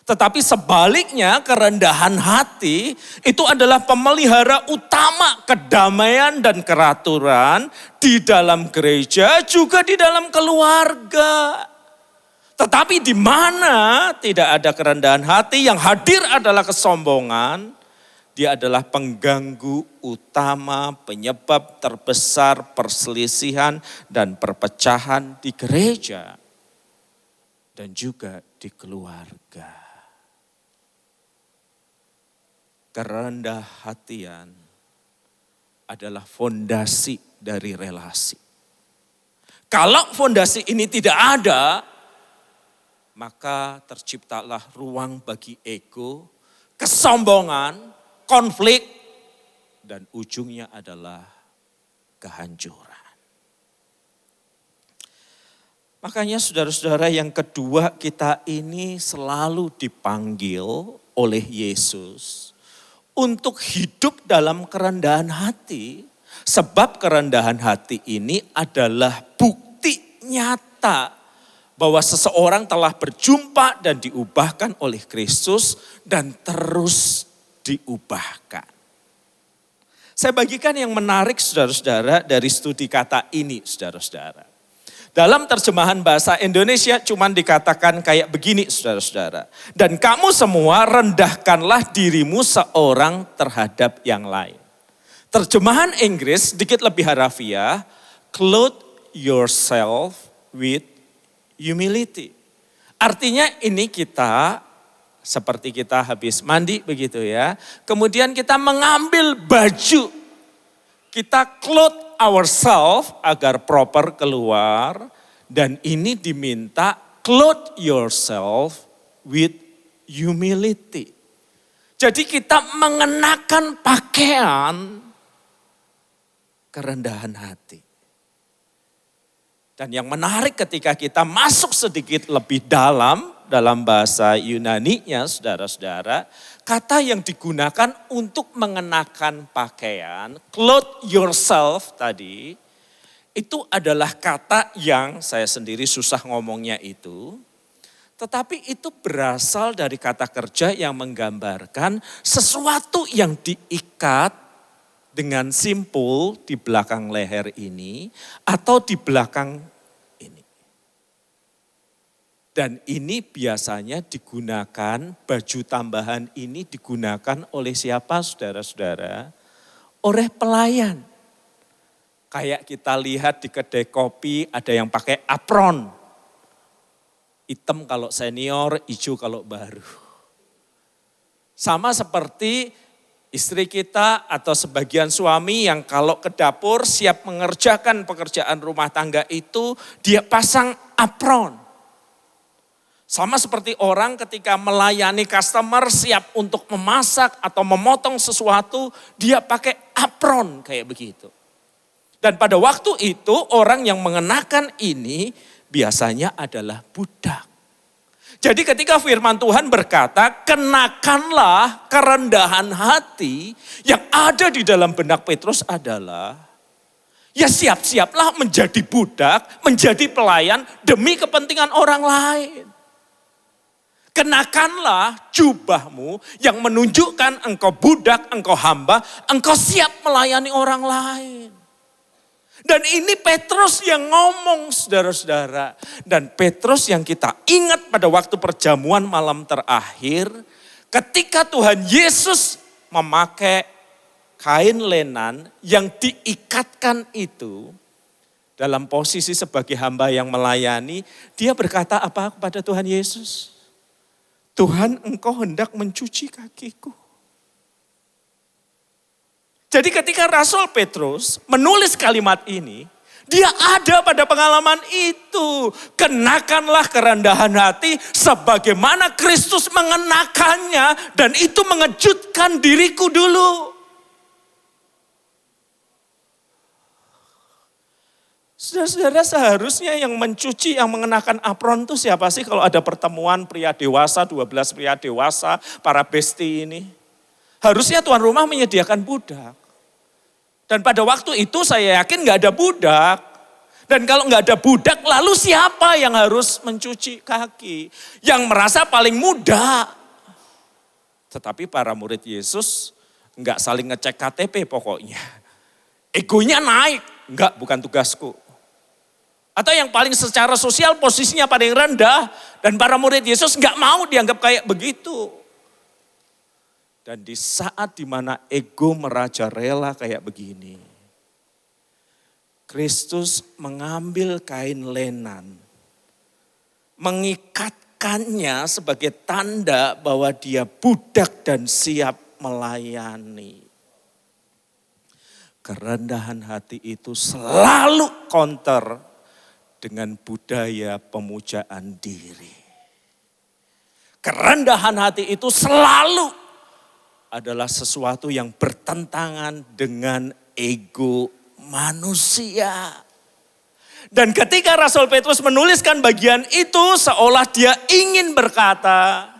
Tetapi sebaliknya kerendahan hati itu adalah pemelihara utama kedamaian dan keraturan di dalam gereja juga di dalam keluarga. Tetapi di mana tidak ada kerendahan hati, yang hadir adalah kesombongan, dia adalah pengganggu utama, penyebab terbesar perselisihan dan perpecahan di gereja dan juga di keluarga. Kerendahan hatian adalah fondasi dari relasi. Kalau fondasi ini tidak ada, maka terciptalah ruang bagi ego, kesombongan, konflik, dan ujungnya adalah kehancuran. Makanya saudara-saudara, yang kedua, kita ini selalu dipanggil oleh Yesus untuk hidup dalam kerendahan hati. Sebab kerendahan hati ini adalah bukti nyata bahwa seseorang telah berjumpa dan diubahkan oleh Kristus dan terus diubahkan. Saya bagikan yang menarik saudara-saudara dari studi kata ini saudara-saudara. Dalam terjemahan bahasa Indonesia cuman dikatakan kayak begini saudara-saudara. Dan kamu semua rendahkanlah dirimu seorang terhadap yang lain. Terjemahan Inggris sedikit lebih harafiah, clothe yourself with humility. Artinya ini kita seperti kita habis mandi begitu ya. Kemudian kita mengambil baju. Kita clothe ourselves agar proper keluar. Dan ini diminta clothe yourself with humility. Jadi kita mengenakan pakaian kerendahan hati. Dan yang menarik ketika kita masuk sedikit lebih dalam bahasa Yunani-nya saudara-saudara, kata yang digunakan untuk mengenakan pakaian, clothe yourself tadi, itu adalah kata yang saya sendiri susah ngomongnya itu, tetapi itu berasal dari kata kerja yang menggambarkan sesuatu yang diikat dengan simpul di belakang leher ini atau di belakang ini. Dan ini biasanya digunakan, baju tambahan ini digunakan oleh siapa saudara-saudara? Oleh pelayan. Kayak kita lihat di kedai kopi ada yang pakai apron. Hitam kalau senior, hijau kalau baru. Sama seperti istri kita atau sebagian suami yang kalau ke dapur siap mengerjakan pekerjaan rumah tangga itu, dia pasang apron. Sama seperti orang ketika melayani customer siap untuk memasak atau memotong sesuatu, dia pakai apron kayak begitu. Dan pada waktu itu orang yang mengenakan ini biasanya adalah budak. Jadi ketika firman Tuhan berkata, kenakanlah kerendahan hati, yang ada di dalam benak Petrus adalah, ya siap-siaplah menjadi budak, menjadi pelayan demi kepentingan orang lain. Kenakanlah jubahmu yang menunjukkan engkau budak, engkau hamba, engkau siap melayani orang lain. Dan ini Petrus yang ngomong saudara-saudara. Dan Petrus yang kita ingat pada waktu perjamuan malam terakhir. Ketika Tuhan Yesus memakai kain lenan yang diikatkan itu. Dalam posisi sebagai hamba yang melayani. Dia berkata apa kepada Tuhan Yesus? Tuhan, engkau hendak mencuci kakiku. Jadi ketika Rasul Petrus menulis kalimat ini, dia ada pada pengalaman itu. Kenakanlah kerendahan hati sebagaimana Kristus mengenakannya, dan itu mengejutkan diriku dulu. Saudara-saudara, seharusnya yang mencuci, yang mengenakan apron itu siapa sih kalau ada pertemuan pria dewasa, 12 pria dewasa, para besti ini. Harusnya tuan rumah menyediakan budak. Dan pada waktu itu saya yakin gak ada budak. Dan kalau gak ada budak, lalu siapa yang harus mencuci kaki? Yang merasa paling muda. Tetapi para murid Yesus gak saling ngecek KTP pokoknya. Egonya naik. Enggak, bukan tugasku. Atau yang paling secara sosial posisinya paling rendah. Dan para murid Yesus nggak mau dianggap kayak begitu. Dan di saat dimana ego merajalela kayak begini. Kristus mengambil kain lenan. Mengikatkannya sebagai tanda bahwa dia budak dan siap melayani. Kerendahan hati itu selalu counter dengan budaya pemujaan diri. Kerendahan hati itu selalu adalah sesuatu yang bertentangan dengan ego manusia. Dan ketika Rasul Petrus menuliskan bagian itu seolah dia ingin berkata,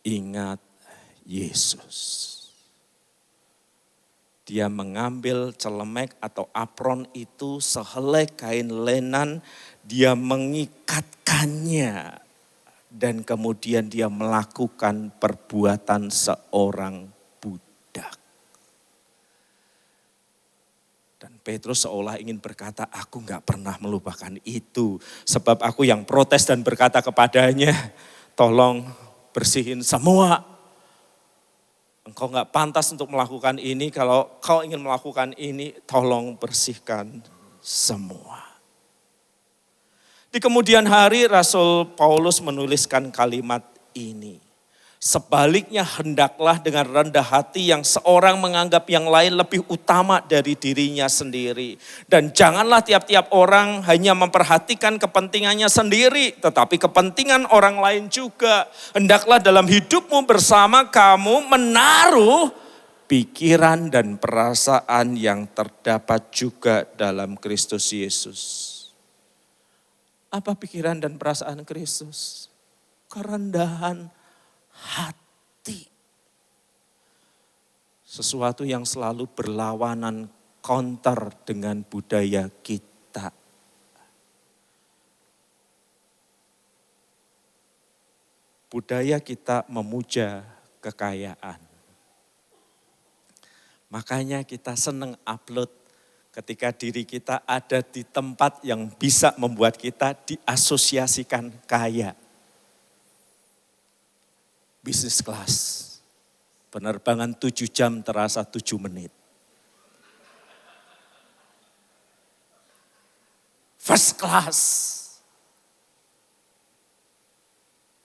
ingat Yesus. Dia mengambil celemek atau apron itu sehelai kain lenan, dia mengikatkannya dan kemudian dia melakukan perbuatan seorang budak. Dan Petrus seolah ingin berkata, aku gak pernah melupakan itu. Sebab aku yang protes dan berkata kepadanya, tolong bersihin semua. Engkau gak pantas untuk melakukan ini, kalau kau ingin melakukan ini, tolong bersihkan semua. Di kemudian hari Rasul Paulus menuliskan kalimat ini. Sebaliknya hendaklah dengan rendah hati yang seorang menganggap yang lain lebih utama dari dirinya sendiri. Dan janganlah tiap-tiap orang hanya memperhatikan kepentingannya sendiri, tetapi kepentingan orang lain juga. Hendaklah dalam hidupmu bersama kamu menaruh pikiran dan perasaan yang terdapat juga dalam Kristus Yesus. Apa pikiran dan perasaan Kristus? Kerendahan hati. Sesuatu yang selalu berlawanan counter dengan budaya kita. Budaya kita memuja kekayaan. Makanya kita senang upload ketika diri kita ada di tempat yang bisa membuat kita diasosiasikan kaya. Business class, penerbangan 7 jam terasa 7 menit. First class.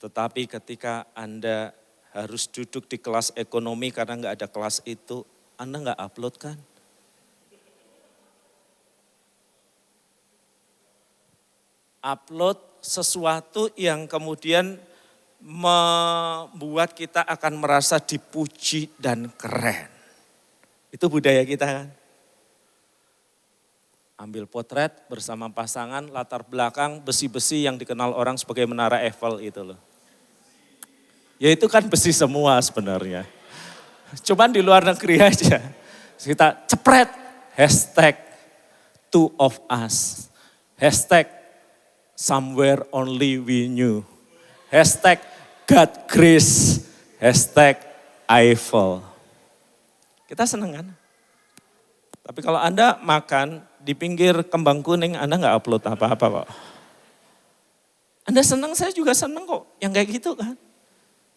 Tetapi ketika Anda harus duduk di kelas ekonomi karena nggak ada kelas itu, Anda nggak upload kan? Upload sesuatu yang kemudian membuat kita akan merasa dipuji dan keren. Itu budaya kita kan. Ambil potret bersama pasangan, latar belakang besi-besi yang dikenal orang sebagai Menara Eiffel itu loh. Ya itu kan besi semua sebenarnya. Cuman di luar negeri aja. Kita cepret hashtag two of us. Hashtag somewhere only we knew. Hashtag God grace, hashtag Eiffel. Kita seneng kan? Tapi kalau Anda makan di pinggir kembang kuning, Anda nggak upload apa-apa kok. Anda seneng, saya juga seneng kok. Yang kayak gitu kan.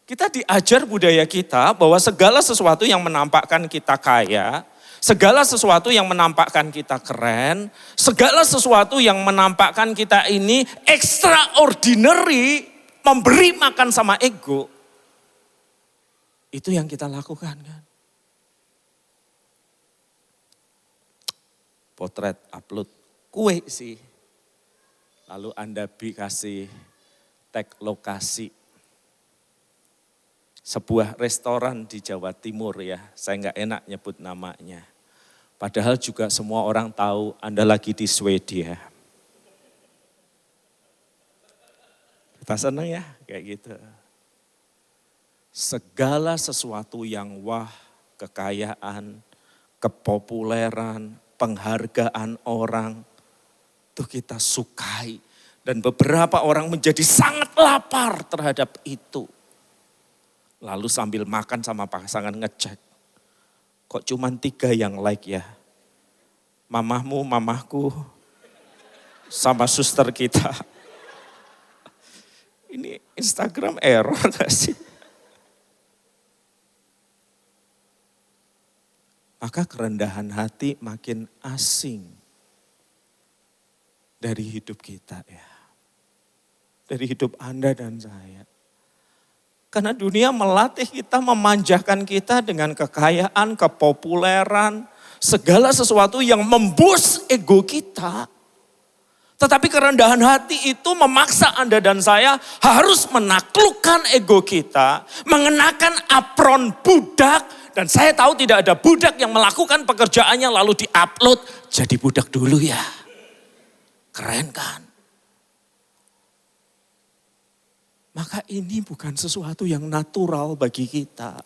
Kita diajar budaya kita bahwa segala sesuatu yang menampakkan kita kaya, segala sesuatu yang menampakkan kita keren, segala sesuatu yang menampakkan kita ini extraordinary, memberi makan sama ego, itu yang kita lakukan kan. Potret upload, kue sih. Lalu Anda kasih tag lokasi. Sebuah restoran di Jawa Timur ya, saya nggak enak nyebut namanya. Padahal juga semua orang tahu Anda lagi di Swedia. Kita senang ya kayak gitu. Segala sesuatu yang wah, kekayaan, kepopuleran, penghargaan orang, itu kita sukai. Dan beberapa orang menjadi sangat lapar terhadap itu. Lalu sambil makan sama pasangan ngecek. Kok cuman 3 yang like ya? Mamahmu, mamahku, sama suster kita. Ini Instagram error gak sih? Maka kerendahan hati makin asing dari hidup kita ya. Dari hidup Anda dan saya. Karena dunia melatih kita, memanjakan kita dengan kekayaan, kepopuleran, segala sesuatu yang memboost ego kita. Tetapi kerendahan hati itu memaksa Anda dan saya harus menaklukkan ego kita, mengenakan apron budak, dan saya tahu tidak ada budak yang melakukan pekerjaannya lalu diupload, jadi budak dulu ya. Keren kan? Maka ini bukan sesuatu yang natural bagi kita.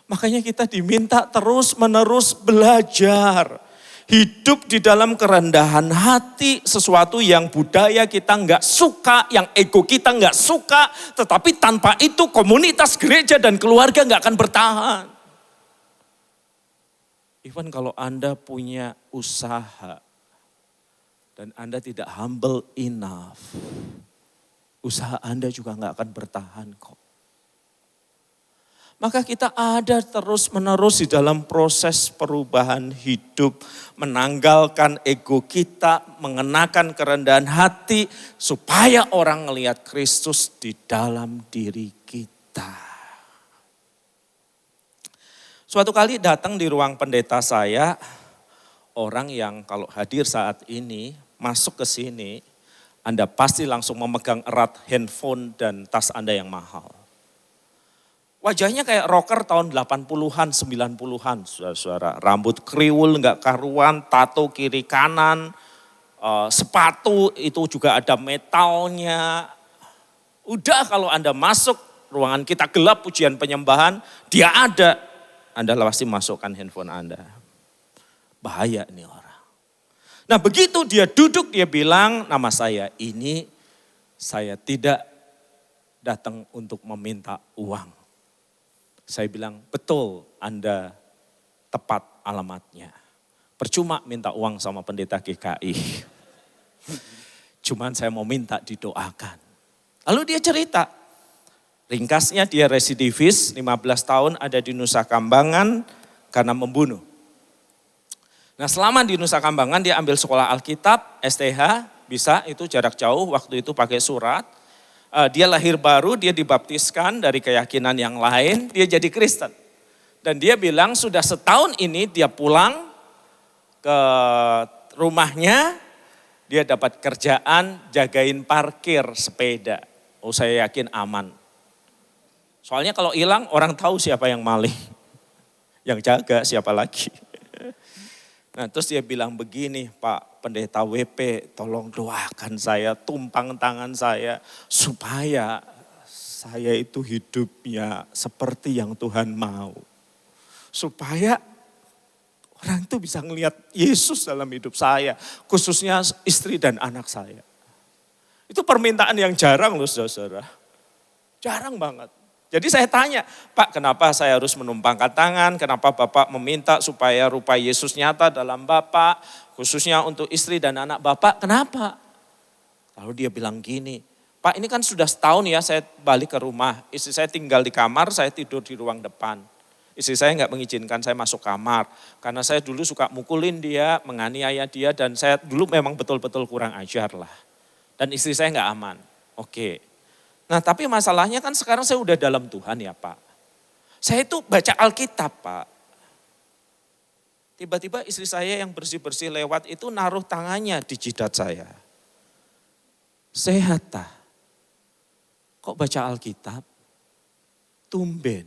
Makanya kita diminta terus-menerus belajar. Hidup di dalam kerendahan hati, sesuatu yang budaya kita nggak suka, yang ego kita nggak suka. Tetapi tanpa itu komunitas gereja dan keluarga nggak akan bertahan. Even kalau Anda punya usaha dan Anda tidak humble enough, usaha Anda juga nggak akan bertahan kok. Maka kita ada terus-menerus di dalam proses perubahan hidup, menanggalkan ego kita, mengenakan kerendahan hati, supaya orang melihat Kristus di dalam diri kita. Suatu kali datang di ruang pendeta saya, orang yang kalau hadir saat ini, masuk ke sini, Anda pasti langsung memegang erat handphone dan tas Anda yang mahal. Wajahnya kayak rocker tahun 80-an, 90-an, saudara-saudara. Rambut kriwul nggak karuan, tato kiri kanan, sepatu itu juga ada metalnya. Udah kalau Anda masuk, ruangan kita gelap, pujian penyembahan, dia ada. Anda pasti masukkan handphone Anda. Bahaya nih orang. Nah begitu dia duduk, dia bilang, nama saya ini, saya tidak datang untuk meminta uang. Saya bilang, betul Anda tepat alamatnya. Percuma minta uang sama pendeta GKI. Cuman saya mau minta didoakan. Lalu dia cerita, ringkasnya dia residivis, 15 tahun ada di Nusa Kambangan karena membunuh. Nah selama di Nusa Kambangan dia ambil sekolah Alkitab, STH, bisa itu jarak jauh, waktu itu pakai surat. Dia lahir baru, dia dibaptiskan dari keyakinan yang lain, dia jadi Kristen. Dan dia bilang sudah setahun ini dia pulang ke rumahnya, dia dapat kerjaan jagain parkir sepeda. Oh saya yakin aman. Soalnya kalau hilang orang tahu siapa yang maling. Yang jaga siapa lagi. Nah terus dia bilang begini, Pak Pendeta WP tolong doakan saya, tumpang tangan saya. Supaya saya itu hidupnya seperti yang Tuhan mau. Supaya orang itu bisa ngelihat Yesus dalam hidup saya. Khususnya istri dan anak saya. Itu permintaan yang jarang loh saudara. Jarang banget. Jadi saya tanya, Pak kenapa saya harus menumpangkan tangan, kenapa Bapak meminta supaya rupa Yesus nyata dalam Bapak, khususnya untuk istri dan anak Bapak, kenapa? Lalu dia bilang gini, Pak ini kan sudah setahun ya saya balik ke rumah, istri saya tinggal di kamar, saya tidur di ruang depan. Istri saya nggak mengizinkan saya masuk kamar, karena saya dulu suka mukulin dia, menganiaya dia, dan saya dulu memang betul-betul kurang ajar lah. Dan istri saya nggak aman, oke. Nah tapi masalahnya kan sekarang saya udah dalam Tuhan ya Pak. Saya itu baca Alkitab Pak. Tiba-tiba istri saya yang bersih-bersih lewat itu naruh tangannya di jidat saya. Sehat tak? Kok baca Alkitab? Tumben.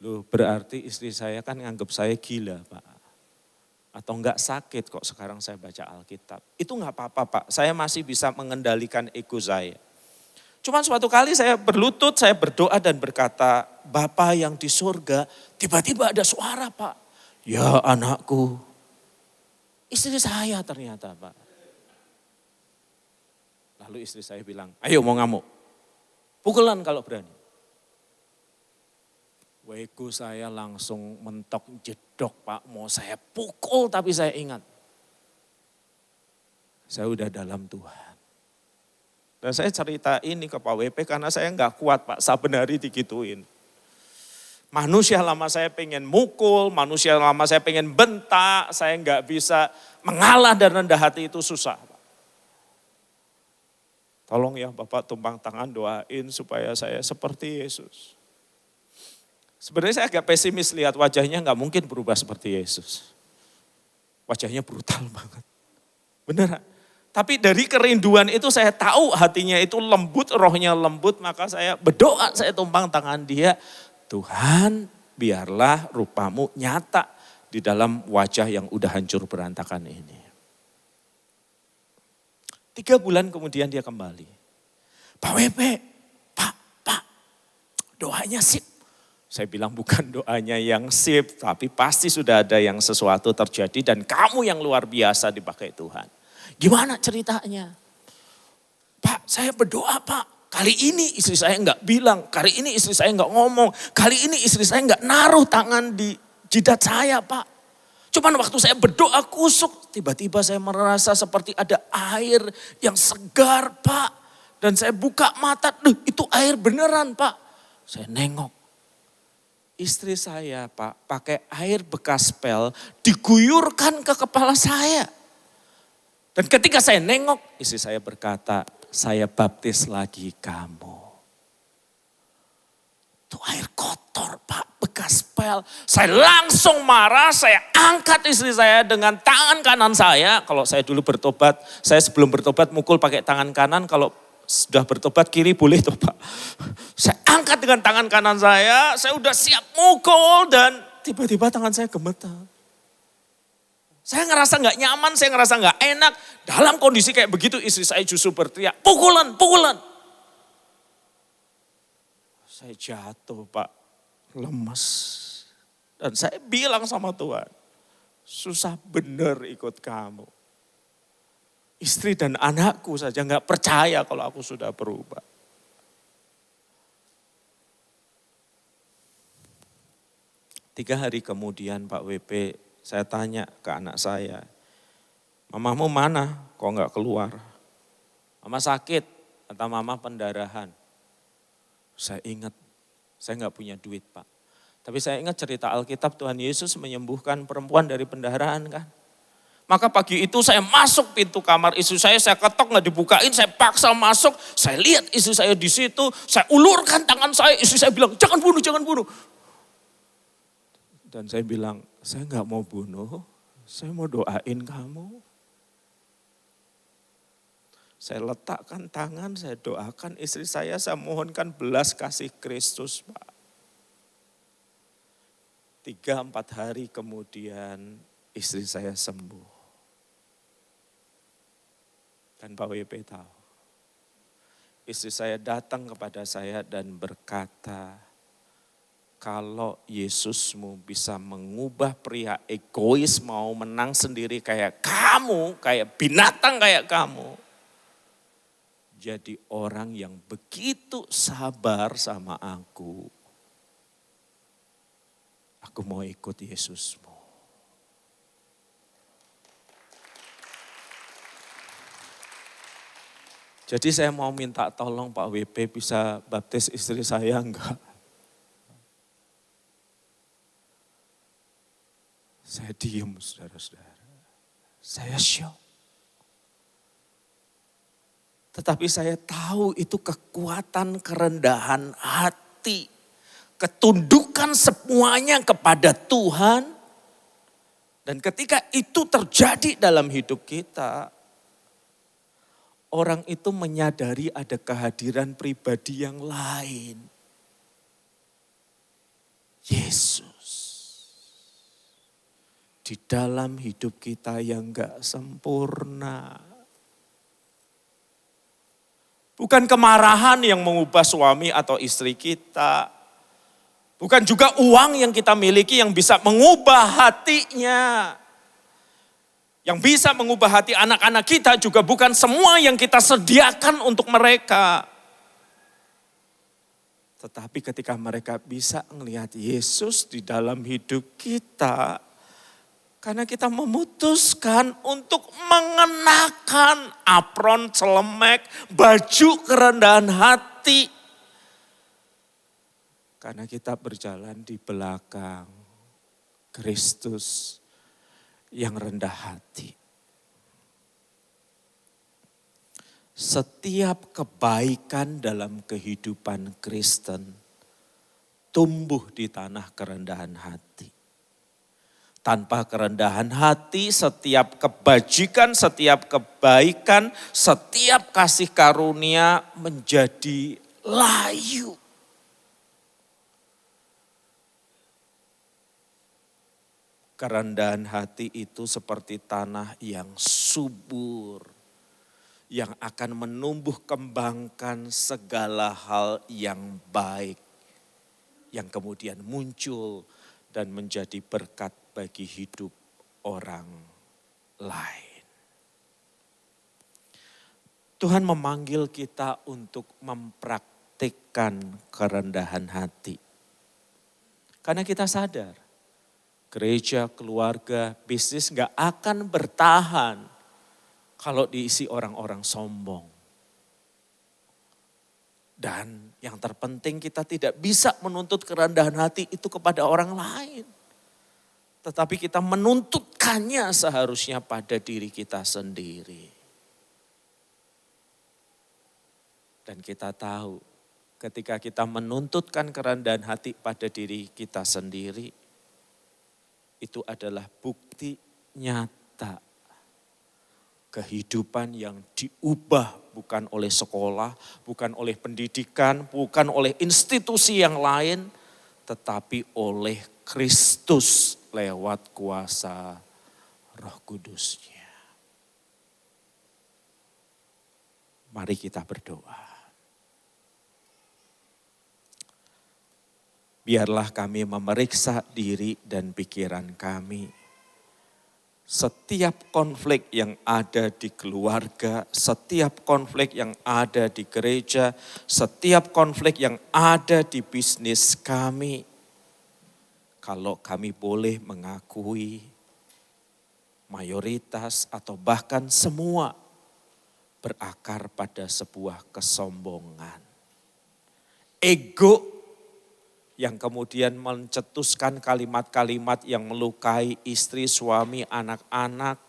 Loh berarti istri saya kan nganggap saya gila Pak. Atau enggak sakit kok sekarang saya baca Alkitab. Itu enggak apa-apa Pak, saya masih bisa mengendalikan ego saya. Cuman suatu kali saya berlutut, saya berdoa dan berkata, Bapa yang di surga, tiba-tiba ada suara Pak. Ya anakku, istri saya ternyata Pak. Lalu istri saya bilang, ayo mau ngamuk, pukulan kalau berani. Ego saya langsung mentok jedok Pak, mau saya pukul tapi saya ingat. Saya udah dalam Tuhan. Dan saya cerita ini ke Pak WP karena saya nggak kuat Pak, saben hari digituin. Manusia lama saya pengen mukul, manusia lama saya pengen bentak, saya nggak bisa mengalah dan rendah hati itu susah. Pak. Tolong ya Bapak tumpang tangan doain supaya saya seperti Yesus. Sebenarnya saya agak pesimis lihat wajahnya nggak mungkin berubah seperti Yesus. Wajahnya brutal banget. Beneran. Tapi dari kerinduan itu saya tahu hatinya itu lembut, rohnya lembut, maka saya berdoa, saya tumpang tangan dia. Tuhan biarlah rupamu nyata di dalam wajah yang udah hancur berantakan ini. 3 bulan kemudian dia kembali. Pak WP, Pak, doanya sip. Saya bilang bukan doanya yang sip, tapi pasti sudah ada yang sesuatu terjadi dan kamu yang luar biasa dipakai Tuhan. Gimana ceritanya? Pak, saya berdoa Pak. Kali ini istri saya enggak bilang, kali ini istri saya enggak ngomong, kali ini istri saya enggak naruh tangan di jidat saya Pak. Cuman waktu saya berdoa kusuk, tiba-tiba saya merasa seperti ada air yang segar Pak. Dan saya buka mata, itu air beneran Pak. Saya nengok. Istri saya Pak pakai air bekas pel diguyurkan ke kepala saya. Dan ketika saya nengok, istri saya berkata, saya baptis lagi kamu. Itu air kotor Pak, bekas pel. Saya langsung marah, saya angkat istri saya dengan tangan kanan saya. Kalau saya dulu bertobat, saya sebelum bertobat mukul pakai tangan kanan. Kalau sudah bertobat kiri boleh tuh Pak. Saya angkat dengan tangan kanan saya udah siap mukul dan tiba-tiba tangan saya gemetar. Saya ngerasa gak nyaman, saya ngerasa gak enak. Dalam kondisi kayak begitu istri saya justru berteriak, pukulan. Saya jatuh Pak, lemes. Dan saya bilang sama Tuhan, susah bener ikut kamu. Istri dan anakku saja gak percaya kalau aku sudah berubah. Tiga hari kemudian Pak WP, saya tanya ke anak saya, mamamu mana? Kok enggak keluar? Mama sakit, kata mama pendarahan. Saya ingat, saya enggak punya duit Pak. Tapi saya ingat cerita Alkitab Tuhan Yesus menyembuhkan perempuan dari pendarahan kan. Maka pagi itu saya masuk pintu kamar istri saya ketok enggak dibukain, saya paksa masuk. Saya lihat istri saya di situ, saya ulurkan tangan saya, istri saya bilang jangan bunuh. Dan saya bilang, saya enggak mau bunuh, saya mau doain kamu. Saya letakkan tangan, saya doakan istri saya mohonkan belas kasih Kristus Pak. 3-4 hari kemudian istri saya sembuh. Dan Pak WP tahu, istri saya datang kepada saya dan berkata, kalau Yesusmu bisa mengubah pria egois mau menang sendiri kayak kamu, kayak binatang kayak kamu. Jadi orang yang begitu sabar sama aku mau ikut Yesusmu. Jadi saya mau minta tolong Pak WP bisa baptis istri saya enggak? Saya diem saudara-saudara. Saya syok. Tetapi saya tahu itu kekuatan kerendahan hati. Ketundukan semuanya kepada Tuhan. Dan ketika itu terjadi dalam hidup kita, orang itu menyadari ada kehadiran pribadi yang lain. Yesus. Di dalam hidup kita yang gak sempurna. Bukan kemarahan yang mengubah suami atau istri kita. Bukan juga uang yang kita miliki yang bisa mengubah hatinya. Yang bisa mengubah hati anak-anak kita juga bukan semua yang kita sediakan untuk mereka. Tetapi ketika mereka bisa melihat Yesus di dalam hidup kita, Karena kita memutuskan untuk mengenakan apron, celemek, baju kerendahan hati. Karena kita berjalan di belakang Kristus yang rendah hati. Setiap kebaikan dalam kehidupan Kristen tumbuh di tanah kerendahan hati. Tanpa kerendahan hati, setiap kebajikan, setiap kebaikan, setiap kasih karunia menjadi layu. Kerendahan hati itu seperti tanah yang subur, yang akan menumbuh kembangkan segala hal yang baik, yang kemudian muncul dan menjadi berkat bagi hidup orang lain. Tuhan memanggil kita untuk mempraktikkan kerendahan hati. Karena kita sadar, gereja, keluarga, bisnis gak akan bertahan kalau diisi orang-orang sombong. Dan yang terpenting kita tidak bisa menuntut kerendahan hati itu kepada orang lain. Tetapi kita menuntutkannya seharusnya pada diri kita sendiri. Dan kita tahu ketika kita menuntutkan kerendahan hati pada diri kita sendiri, itu adalah bukti nyata kehidupan yang diubah bukan oleh sekolah, bukan oleh pendidikan, bukan oleh institusi yang lain, tetapi oleh Kristus lewat kuasa Roh Kudus-Nya. Mari kita berdoa. Biarlah kami memeriksa diri dan pikiran kami. Setiap konflik yang ada di keluarga, setiap konflik yang ada di gereja, setiap konflik yang ada di bisnis kami, kalau kami boleh mengakui mayoritas atau bahkan semua berakar pada sebuah kesombongan. Ego yang kemudian mencetuskan kalimat-kalimat yang melukai istri, suami, anak-anak,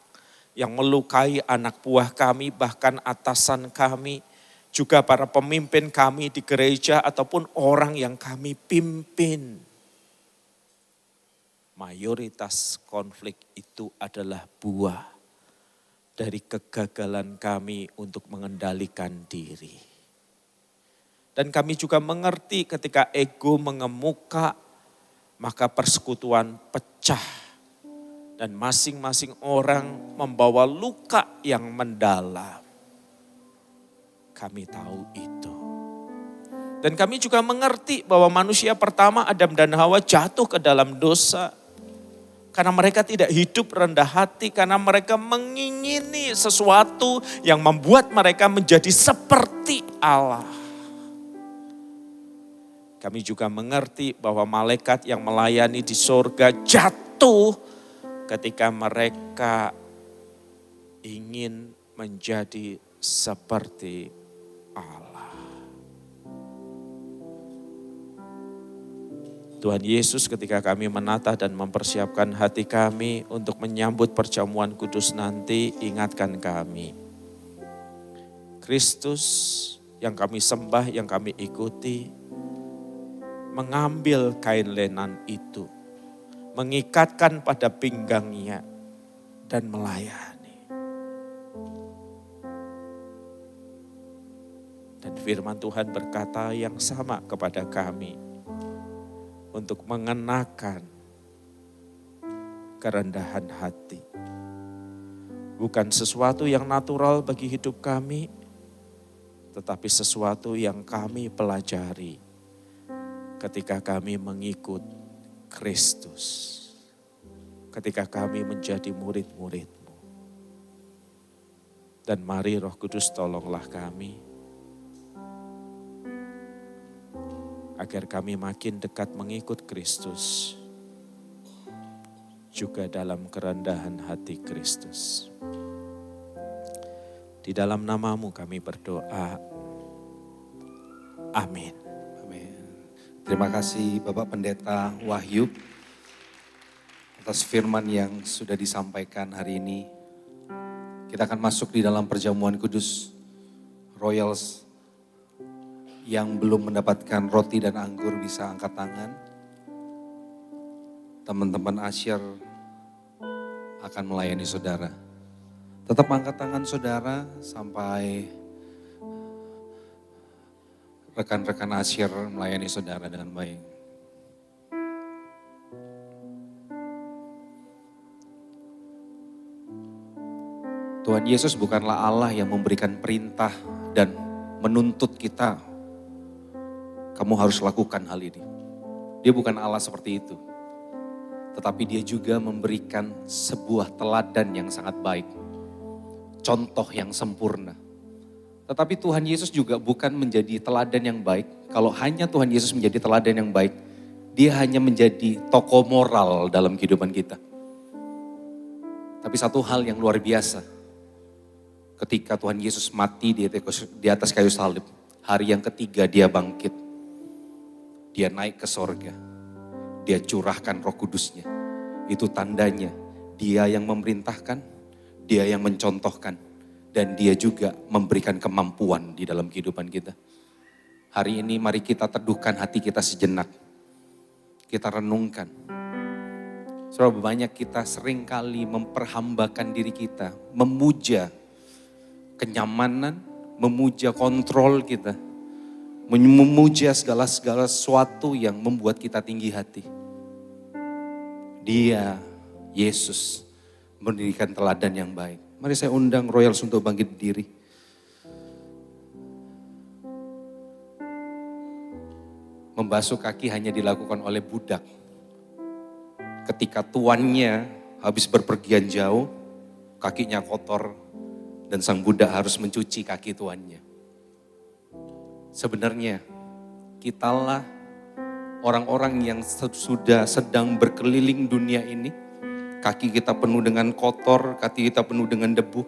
yang melukai anak buah kami, bahkan atasan kami, juga para pemimpin kami di gereja ataupun orang yang kami pimpin. Mayoritas konflik itu adalah buah dari kegagalan kami untuk mengendalikan diri. Dan kami juga mengerti ketika ego mengemuka, maka persekutuan pecah. Dan masing-masing orang membawa luka yang mendalam. Kami tahu itu. Dan kami juga mengerti bahwa manusia pertama Adam dan Hawa jatuh ke dalam dosa. Karena mereka tidak hidup rendah hati, karena mereka mengingini sesuatu yang membuat mereka menjadi seperti Allah. Kami juga mengerti bahwa malaikat yang melayani di sorga jatuh ketika mereka ingin menjadi seperti Allah. Tuhan Yesus, ketika kami menata dan mempersiapkan hati kami untuk menyambut perjamuan kudus nanti, ingatkan kami. Kristus yang kami sembah, yang kami ikuti, mengambil kain lenan itu, mengikatkan pada pinggangnya dan melayani. Dan firman Tuhan berkata yang sama kepada kami untuk mengenakan kerendahan hati. Bukan sesuatu yang natural bagi hidup kami, tetapi sesuatu yang kami pelajari ketika kami mengikut Kristus. Ketika kami menjadi murid-murid-Mu. Dan mari Roh Kudus tolonglah kami. Agar kami makin dekat mengikut Kristus. juga dalam kerendahan hati Kristus. Di dalam namamu kami berdoa. Amin. Amin. Terima kasih Bapak Pendeta Wahyu atas firman yang sudah disampaikan hari ini. Kita akan masuk di dalam perjamuan kudus. Royals yang belum mendapatkan roti dan anggur bisa angkat tangan. Teman-teman Asyir akan melayani saudara. Tetap angkat tangan saudara sampai rekan-rekan Asyir melayani saudara dengan baik. Tuhan Yesus bukanlah Allah yang memberikan perintah dan menuntut kita, kamu harus lakukan hal ini. Dia bukan Allah seperti itu. Tetapi dia juga memberikan sebuah teladan yang sangat baik. Contoh yang sempurna. Tetapi Tuhan Yesus juga bukan menjadi teladan yang baik. Kalau hanya Tuhan Yesus menjadi teladan yang baik, dia hanya menjadi tokoh moral dalam kehidupan kita. Tapi satu hal yang luar biasa, ketika Tuhan Yesus mati di atas kayu salib, hari yang ketiga dia bangkit. Dia naik ke sorga. Dia curahkan Roh Kudusnya. Itu tandanya dia yang memerintahkan, dia yang mencontohkan, dan dia juga memberikan kemampuan di dalam kehidupan kita. Hari ini mari kita teduhkan hati kita sejenak. Kita renungkan. Saudara, banyak kita seringkali memperhambakan diri kita, memuja kenyamanan, memuja kontrol kita, memuja segala sesuatu yang membuat kita tinggi hati. Dia, Yesus, mendirikan teladan yang baik. Mari saya undang Royals untuk bangkit berdiri. Membasuh kaki hanya dilakukan oleh budak. Ketika tuannya habis berpergian jauh, kakinya kotor, dan sang budak harus mencuci kaki tuannya. Sebenarnya kitalah orang-orang yang sudah sedang berkeliling dunia ini. Kaki kita penuh dengan kotor, kaki kita penuh dengan debu.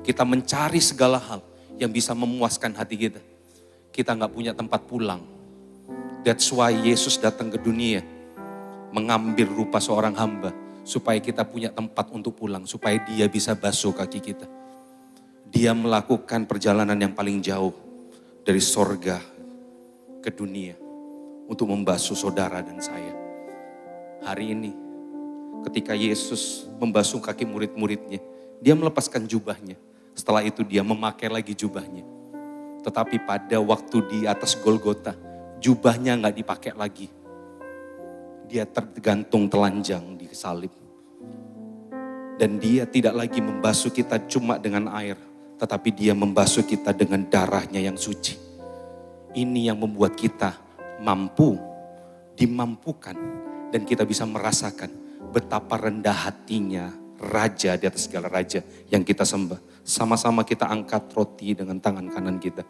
Kita mencari segala hal yang bisa memuaskan hati kita. Kita gak punya tempat pulang. That's why Yesus datang ke dunia. Mengambil rupa seorang hamba. Supaya kita punya tempat untuk pulang. Supaya dia bisa basuh kaki kita. Dia melakukan perjalanan yang paling jauh. Dari sorga ke dunia. Untuk membasuh saudara dan saya. Hari ini ketika Yesus membasuh kaki murid-muridnya, dia melepaskan jubahnya. Setelah itu dia memakai lagi jubahnya. Tetapi pada waktu di atas Golgota, jubahnya gak dipakai lagi. Dia tergantung telanjang di salib. Dan dia tidak lagi membasuh kita cuma dengan air, tetapi dia membasuh kita dengan darahnya yang suci. Ini yang membuat kita mampu, dimampukan, dan kita bisa merasakan betapa rendah hatinya Raja di atas segala raja yang kita sembah. Sama-sama kita angkat roti dengan tangan kanan kita.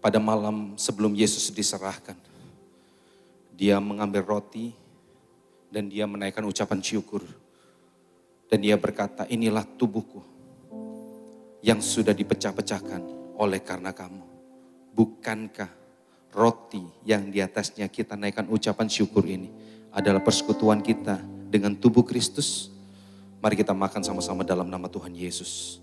Pada malam sebelum Yesus diserahkan, dia mengambil roti dan dia menaikkan ucapan syukur. Dan dia berkata, inilah tubuhku yang sudah dipecah-pecahkan oleh karena kamu. Bukankah roti yang di atasnya kita naikkan ucapan syukur ini adalah persekutuan kita dengan tubuh Kristus? Mari kita makan sama-sama dalam nama Tuhan Yesus.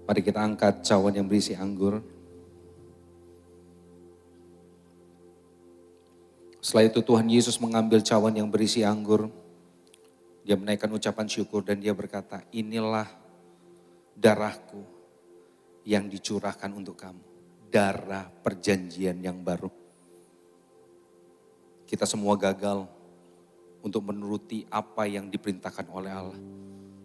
Mari kita angkat cawan yang berisi anggur. Setelah itu Tuhan Yesus mengambil cawan yang berisi anggur. Dia menaikkan ucapan syukur dan dia berkata, inilah darahku yang dicurahkan untuk kamu. Darah perjanjian yang baru. Kita semua gagal untuk menuruti apa yang diperintahkan oleh Allah.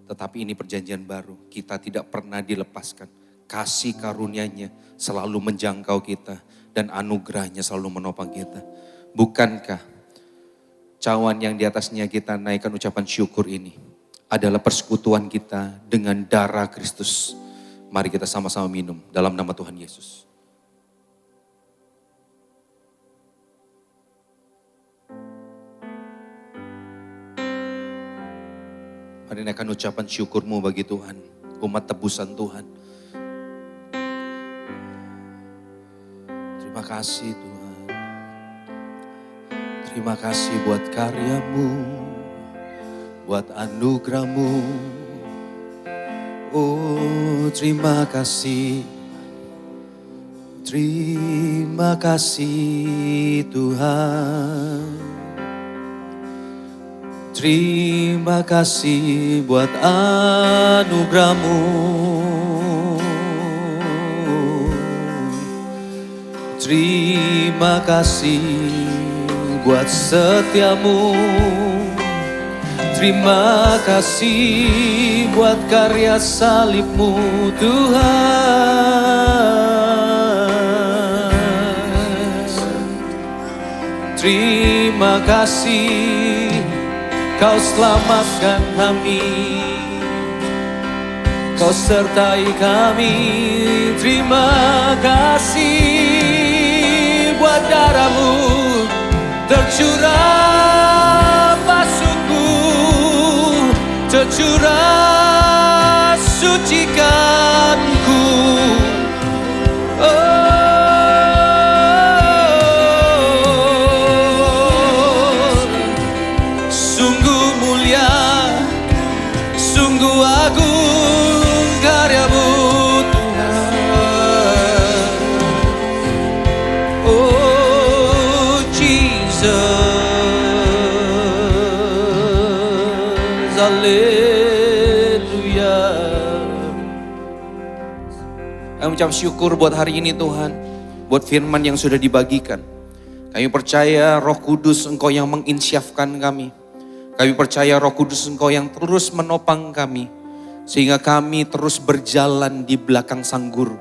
Tetapi ini perjanjian baru, kita tidak pernah dilepaskan. Kasih karunia-Nya selalu menjangkau kita dan anugerah-Nya selalu menopang kita. Bukankah cawan yang di atasnya kita naikkan ucapan syukur ini adalah persekutuan kita dengan darah Kristus. Mari kita sama-sama minum dalam nama Tuhan Yesus. Mari naikkan ucapan syukurmu bagi Tuhan, umat tebusan Tuhan. Terima kasih Tuhan. Terima kasih buat karyamu, buat anugerahmu. Oh terima kasih. Terima kasih Tuhan. Terima kasih buat anugerahmu. Terima kasih buat setiamu. Terima kasih buat karya salibmu Tuhan. Terima kasih Kau selamatkan kami, Kau sertai kami. Terima kasih buat darahmu tercurah basuhku, tercurah sucikanku. Kami ucap syukur buat hari ini Tuhan, buat firman yang sudah dibagikan. Kami percaya Roh Kudus Engkau yang menginsyafkan kami. Kami percaya Roh Kudus Engkau yang terus menopang kami, sehingga kami terus berjalan di belakang Sang Guru.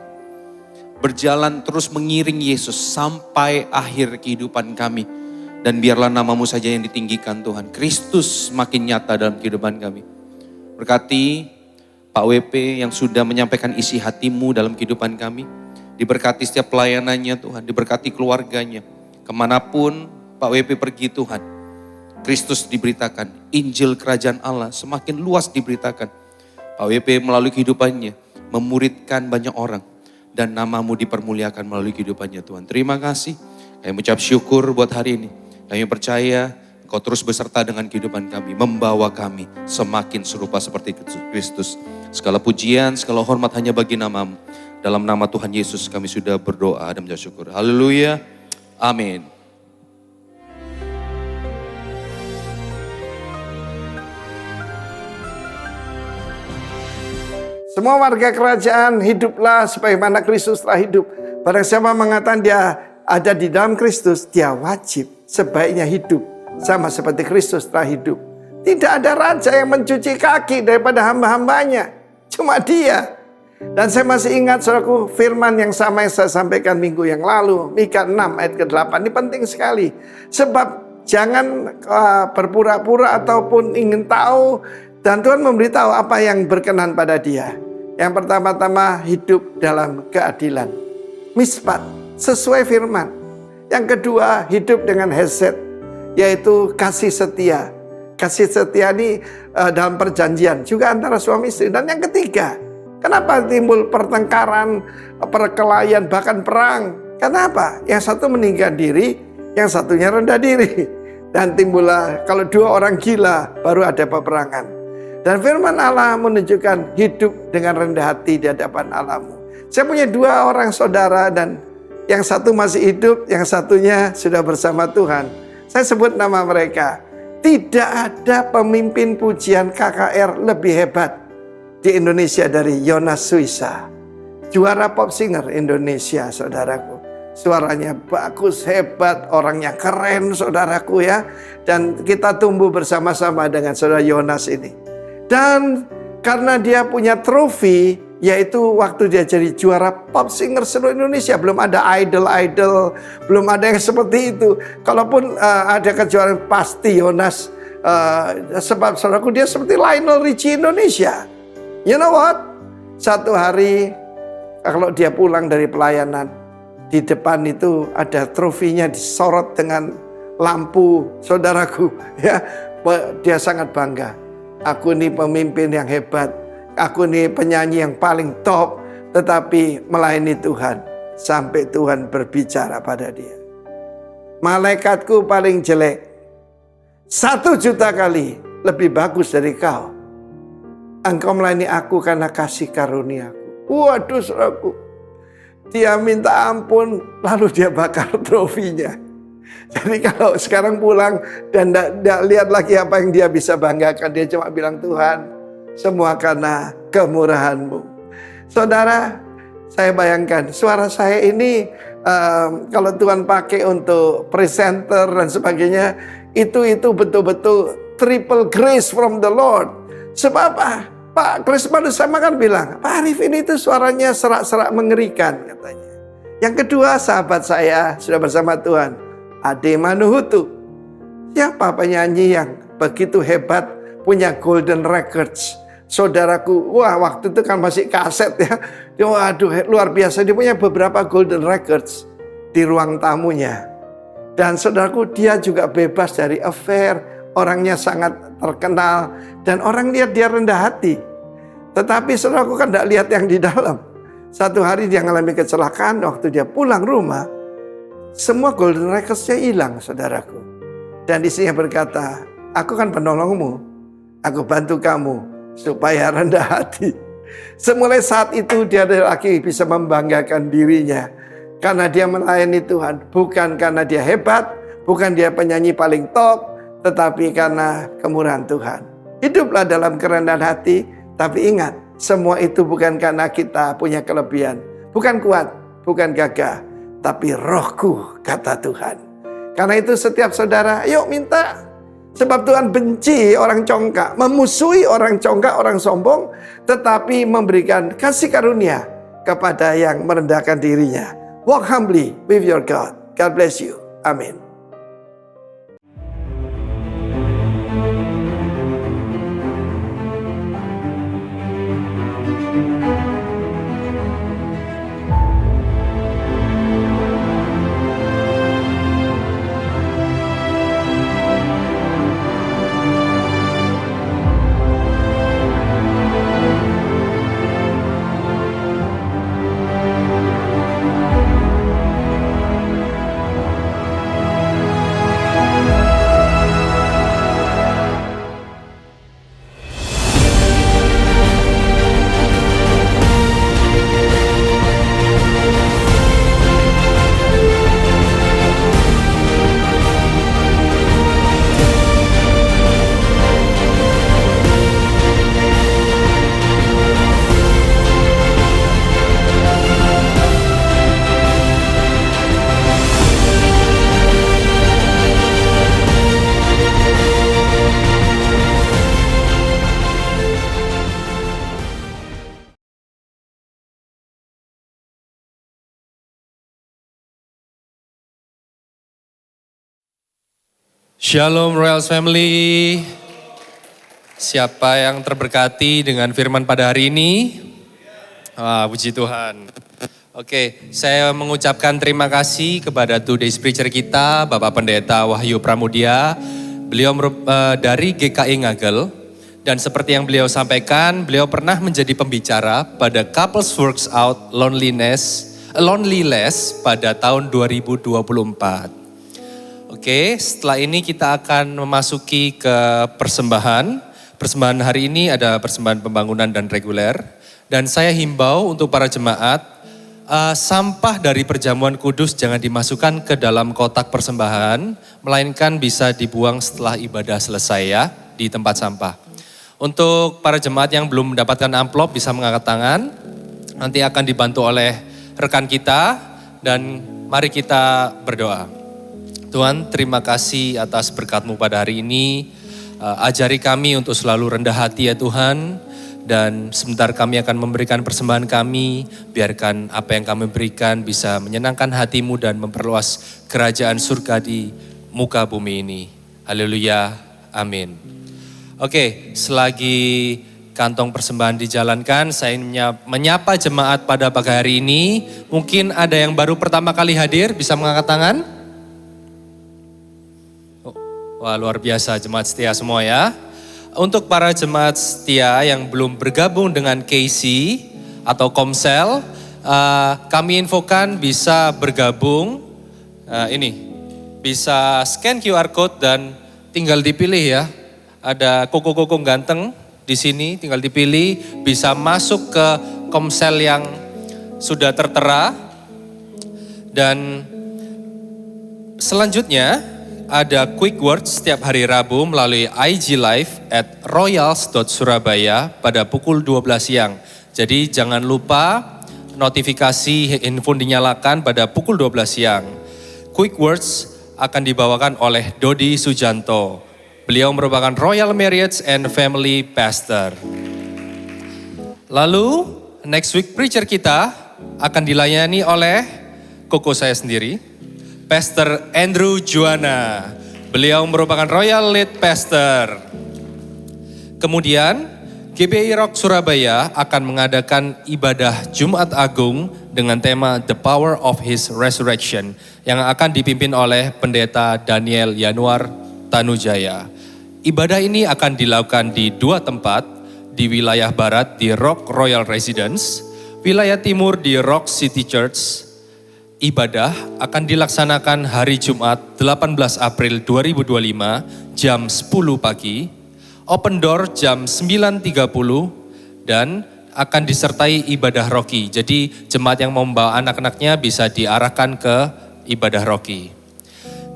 Berjalan terus mengiring Yesus sampai akhir kehidupan kami. Dan biarlah nama-Mu saja yang ditinggikan Tuhan. Kristus makin nyata dalam kehidupan kami. Berkati Pak WP yang sudah menyampaikan isi hati-Mu dalam kehidupan kami. Diberkati setiap pelayanannya Tuhan, diberkati keluarganya. Kemanapun Pak WP pergi Tuhan, Kristus diberitakan, Injil Kerajaan Allah semakin luas diberitakan. Pak WP melalui kehidupannya memuridkan banyak orang dan nama-Mu dipermuliakan melalui kehidupannya Tuhan. Terima kasih, kami mengucap syukur buat hari ini. Kami percaya Kau terus beserta dengan kehidupan kami, membawa kami semakin serupa seperti Kristus. Segala pujian, segala hormat hanya bagi nama-Mu. Dalam nama Tuhan Yesus kami sudah berdoa dan mengucap syukur. Haleluya. Amin. Semua warga kerajaan hiduplah sebagaimana Kristus telah hidup. Barang siapa mengatakan dia ada di dalam Kristus, dia wajib sebaiknya hidup sama seperti Kristus telah hidup. Tidak ada raja yang mencuci kaki daripada hamba-hambanya. Cuma Dia. Dan saya masih ingat saudaraku firman yang sama yang saya sampaikan minggu yang lalu. Mika 6 ayat ke-8. Ini penting sekali. Sebab jangan berpura-pura ataupun ingin tahu. Dan Tuhan memberitahu apa yang berkenan pada Dia. Yang pertama-tama hidup dalam keadilan. Mispat, sesuai firman. Yang kedua hidup dengan hesed, yaitu kasih setia. Kasih setia ini dalam perjanjian juga antara suami istri. Dan yang ketiga, kenapa timbul pertengkaran, perkelahian, bahkan perang? Kenapa? Yang satu meninggikan diri, yang satunya rendah diri. Dan timbullah kalau dua orang gila baru ada peperangan. Dan firman Allah menunjukkan hidup dengan rendah hati di hadapan Allahmu. Saya punya dua orang saudara dan yang satu masih hidup, yang satunya sudah bersama Tuhan. Saya sebut nama mereka. Tidak ada pemimpin pujian KKR lebih hebat di Indonesia dari Yonas Suisa. Juara pop singer Indonesia, saudaraku. Suaranya bagus, hebat, orangnya keren, saudaraku ya. Dan kita tumbuh bersama-sama dengan saudara Yonas ini. Dan karena dia punya trofi, Yaitu waktu dia jadi juara pop singer seluruh Indonesia. Belum ada idol-idol, belum ada yang seperti itu. Kalaupun ada kejuaraan pasti Yonas, sebab saudaraku dia seperti Lionel Richie Indonesia. You know what? Satu hari kalau dia pulang dari pelayanan, di depan itu ada trofinya disorot dengan lampu, saudaraku. Ya, dia sangat bangga. Aku ini pemimpin yang hebat. Aku ini penyanyi yang paling top, tetapi melayani Tuhan sampai Tuhan berbicara pada dia. Malaikatku paling jelek, 1 juta kali lebih bagus dari kau. Engkau melayani aku karena kasih karuniaku. Waduh, saudaraku. Dia minta ampun, lalu dia bakar trofinya. Jadi kalau sekarang pulang dan tidak lihat lagi apa yang dia bisa banggakan, dia cuma bilang, Tuhan, semua karena kemurahan-Mu. Saudara, saya bayangkan suara saya ini kalau Tuhan pakai untuk presenter dan sebagainya, itu betul-betul triple grace from the Lord. Sebab apa? Pak Chris Madusama kan bilang, Pak Arifin itu suaranya serak-serak mengerikan katanya. Yang kedua, sahabat saya sudah bersama Tuhan, Ade Manuhutu. Siapa penyanyi yang begitu hebat, punya golden records? Saudaraku, wah waktu itu kan masih kaset ya. Waduh, luar biasa. Dia punya beberapa golden records di ruang tamunya. Dan saudaraku, dia juga bebas dari affair. Orangnya sangat terkenal. Dan orang lihat dia rendah hati. Tetapi saudaraku kan tidak lihat yang di dalam. Satu hari dia mengalami kecelakaan. Waktu dia pulang rumah, semua golden records-nya hilang, saudaraku. Dan istrinya berkata, aku kan penolongmu. Aku bantu kamu supaya rendah hati. Semulai saat itu dia lagi bisa membanggakan dirinya. Karena dia melayani Tuhan. Bukan karena dia hebat. Bukan dia penyanyi paling top. Tetapi karena kemurahan Tuhan. Hiduplah dalam kerendahan hati. Tapi ingat, semua itu bukan karena kita punya kelebihan. Bukan kuat, bukan gagah. Tapi rohku, kata Tuhan. Karena itu setiap saudara, yuk minta. Sebab Tuhan benci orang congkak, memusuhi orang congkak, orang sombong, tetapi memberikan kasih karunia kepada yang merendahkan dirinya. Walk humbly with your God. God bless you. Amin. Shalom Royals Family. Siapa yang terberkati dengan firman pada hari ini? Puji Tuhan. Oke, saya mengucapkan terima kasih kepada Today's Preacher kita, Bapak Pendeta Wahyu Pramudia. Beliau dari GKI Ngagel. Dan seperti yang beliau sampaikan, beliau pernah menjadi pembicara pada Couples Works Out Loneless pada tahun 2024. Oke, setelah ini kita akan memasuki ke persembahan. Persembahan hari ini ada persembahan pembangunan dan reguler. Dan saya himbau untuk para jemaat, sampah dari perjamuan kudus jangan dimasukkan ke dalam kotak persembahan, melainkan bisa dibuang setelah ibadah selesai ya, di tempat sampah. Untuk para jemaat yang belum mendapatkan amplop bisa mengangkat tangan, nanti akan dibantu oleh rekan kita, dan mari kita berdoa. Tuhan, terima kasih atas berkat-Mu pada hari ini. Ajari kami untuk selalu rendah hati ya Tuhan. Dan sebentar kami akan memberikan persembahan kami, biarkan apa yang kami berikan bisa menyenangkan hatimu dan memperluas kerajaan surga di muka bumi ini. Haleluya, amin. Oke, selagi kantong persembahan dijalankan, saya ingin menyapa jemaat pada pagi hari ini. Mungkin ada yang baru pertama kali hadir, bisa mengangkat tangan? Wah, luar biasa jemaat setia semua ya. Untuk para jemaat setia yang belum bergabung dengan KC atau Komsel, kami infokan bisa bergabung, bisa scan QR Code dan tinggal dipilih ya. Ada koko-koko ganteng di sini, tinggal dipilih, bisa masuk ke Komsel yang sudah tertera. Dan selanjutnya, ada quick words setiap hari Rabu melalui IG Live at royals.surabaya pada pukul 12 siang. Jadi jangan lupa notifikasi handphone dinyalakan pada pukul 12 siang. Quick words akan dibawakan oleh Dodi Sujanto. Beliau merupakan Royal Marriage and Family Pastor. Lalu next week preacher kita akan dilayani oleh koko saya sendiri, Pastor Andrew Juana. Beliau merupakan Royal Lead Pastor. Kemudian GBI Rock Surabaya akan mengadakan ibadah Jumat Agung dengan tema The Power of His Resurrection yang akan dipimpin oleh Pendeta Daniel Yanuar Tanujaya. Ibadah ini akan dilakukan di 2 tempat, di wilayah barat di Rock Royal Residence, wilayah timur di Rock City Church. Ibadah akan dilaksanakan hari Jumat 18 April 2025 jam 10 pagi, open door jam 9.30 dan akan disertai ibadah roki. Jadi jemaat yang mau membawa anak-anaknya bisa diarahkan ke ibadah roki.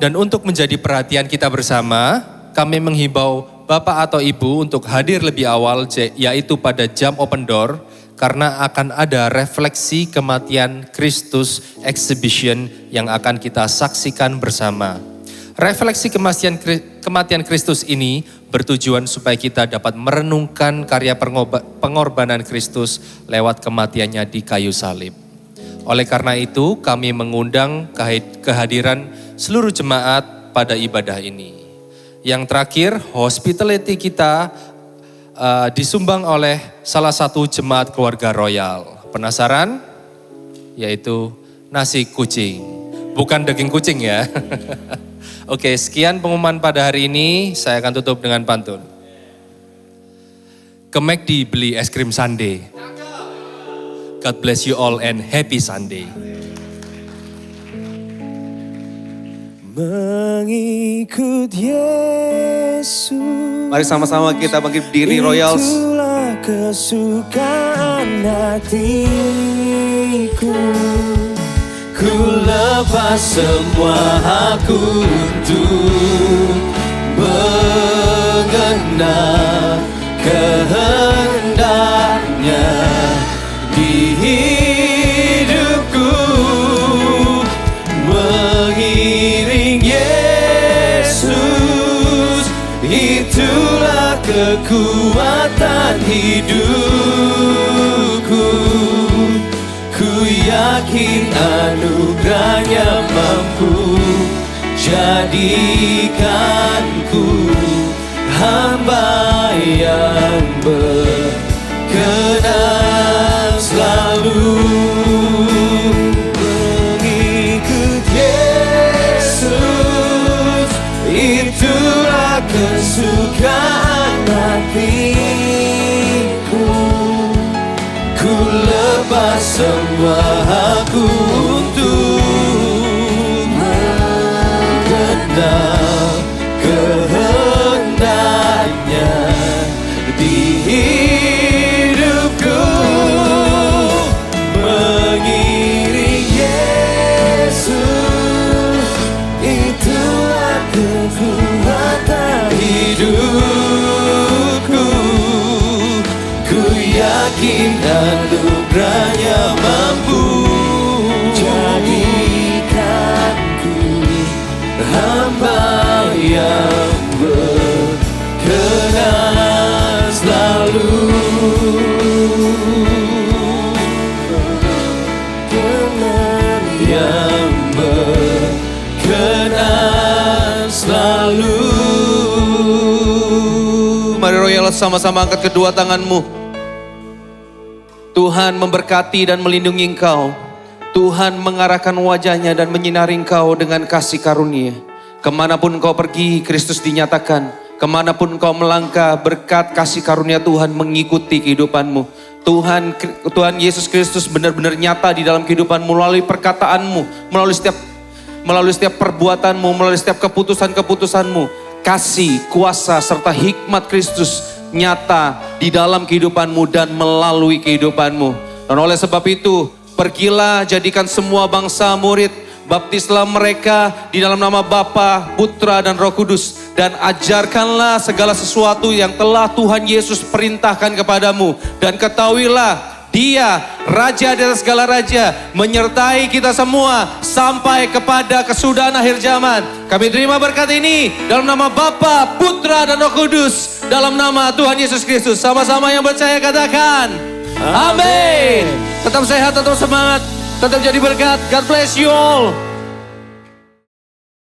Dan untuk menjadi perhatian kita bersama, kami menghimbau Bapak atau Ibu untuk hadir lebih awal yaitu pada jam open door, karena akan ada refleksi kematian Kristus exhibition yang akan kita saksikan bersama. Refleksi kematian Kristus ini bertujuan supaya kita dapat merenungkan karya pengorbanan Kristus lewat kematiannya di kayu salib. Oleh karena itu, kami mengundang kehadiran seluruh jemaat pada ibadah ini. Yang terakhir, hospitality kita disumbang oleh salah satu jemaat keluarga royal. Penasaran? Yaitu nasi kucing. Bukan daging kucing ya. Oke, sekian pengumuman pada hari ini. Saya akan tutup dengan pantun. Ke McD beli es krim sundae. God bless you all and happy Sunday. Mengikut Yesus. Mari sama-sama kita bangkit berdiri Royals. Itulah kesukaan hatiku. Ku lepas semua aku untuk mengenal kehendaknya di hidupku. Mengiring Yesus, itulah kekuatan hidupku. Ku yakin anugerahnya mampu jadikanku hamba yang berkenan selalu. Mengikut Yesus, itulah kesukaan hatiku. Ku lepas semua aku untuk mengenal kehendaknya di hidupku. Mengiring Yesus, itulah kekuatan hidupku. Ku yakin anugerahnya mampu jadikanku hamba yang berkenan selalu. Israel, sama-sama angkat kedua tanganmu. Tuhan memberkati dan melindungi engkau. Tuhan mengarahkan wajahnya dan menyinari engkau dengan kasih karunia. Kemanapun engkau pergi, Kristus dinyatakan. Kemanapun engkau melangkah, berkat kasih karunia Tuhan mengikuti kehidupanmu. Tuhan Yesus Kristus benar-benar nyata di dalam kehidupanmu melalui perkataanmu, melalui setiap perbuatanmu, melalui setiap keputusan-keputusanmu. Kasih, kuasa, serta hikmat Kristus nyata di dalam kehidupanmu dan melalui kehidupanmu. Dan oleh sebab itu, pergilah jadikan semua bangsa murid, baptislah mereka di dalam nama Bapa, Putra, dan Roh Kudus. Dan ajarkanlah segala sesuatu yang telah Tuhan Yesus perintahkan kepadamu. Dan ketahuilah, Dia, Raja di atas segala raja, menyertai kita semua sampai kepada kesudahan akhir zaman. Kami terima berkat ini dalam nama Bapa, Putra, dan Roh Kudus. Dalam nama Tuhan Yesus Kristus. Sama-sama yang percaya katakan, amin. Tetap sehat, tetap semangat, tetap jadi berkat. God bless you all.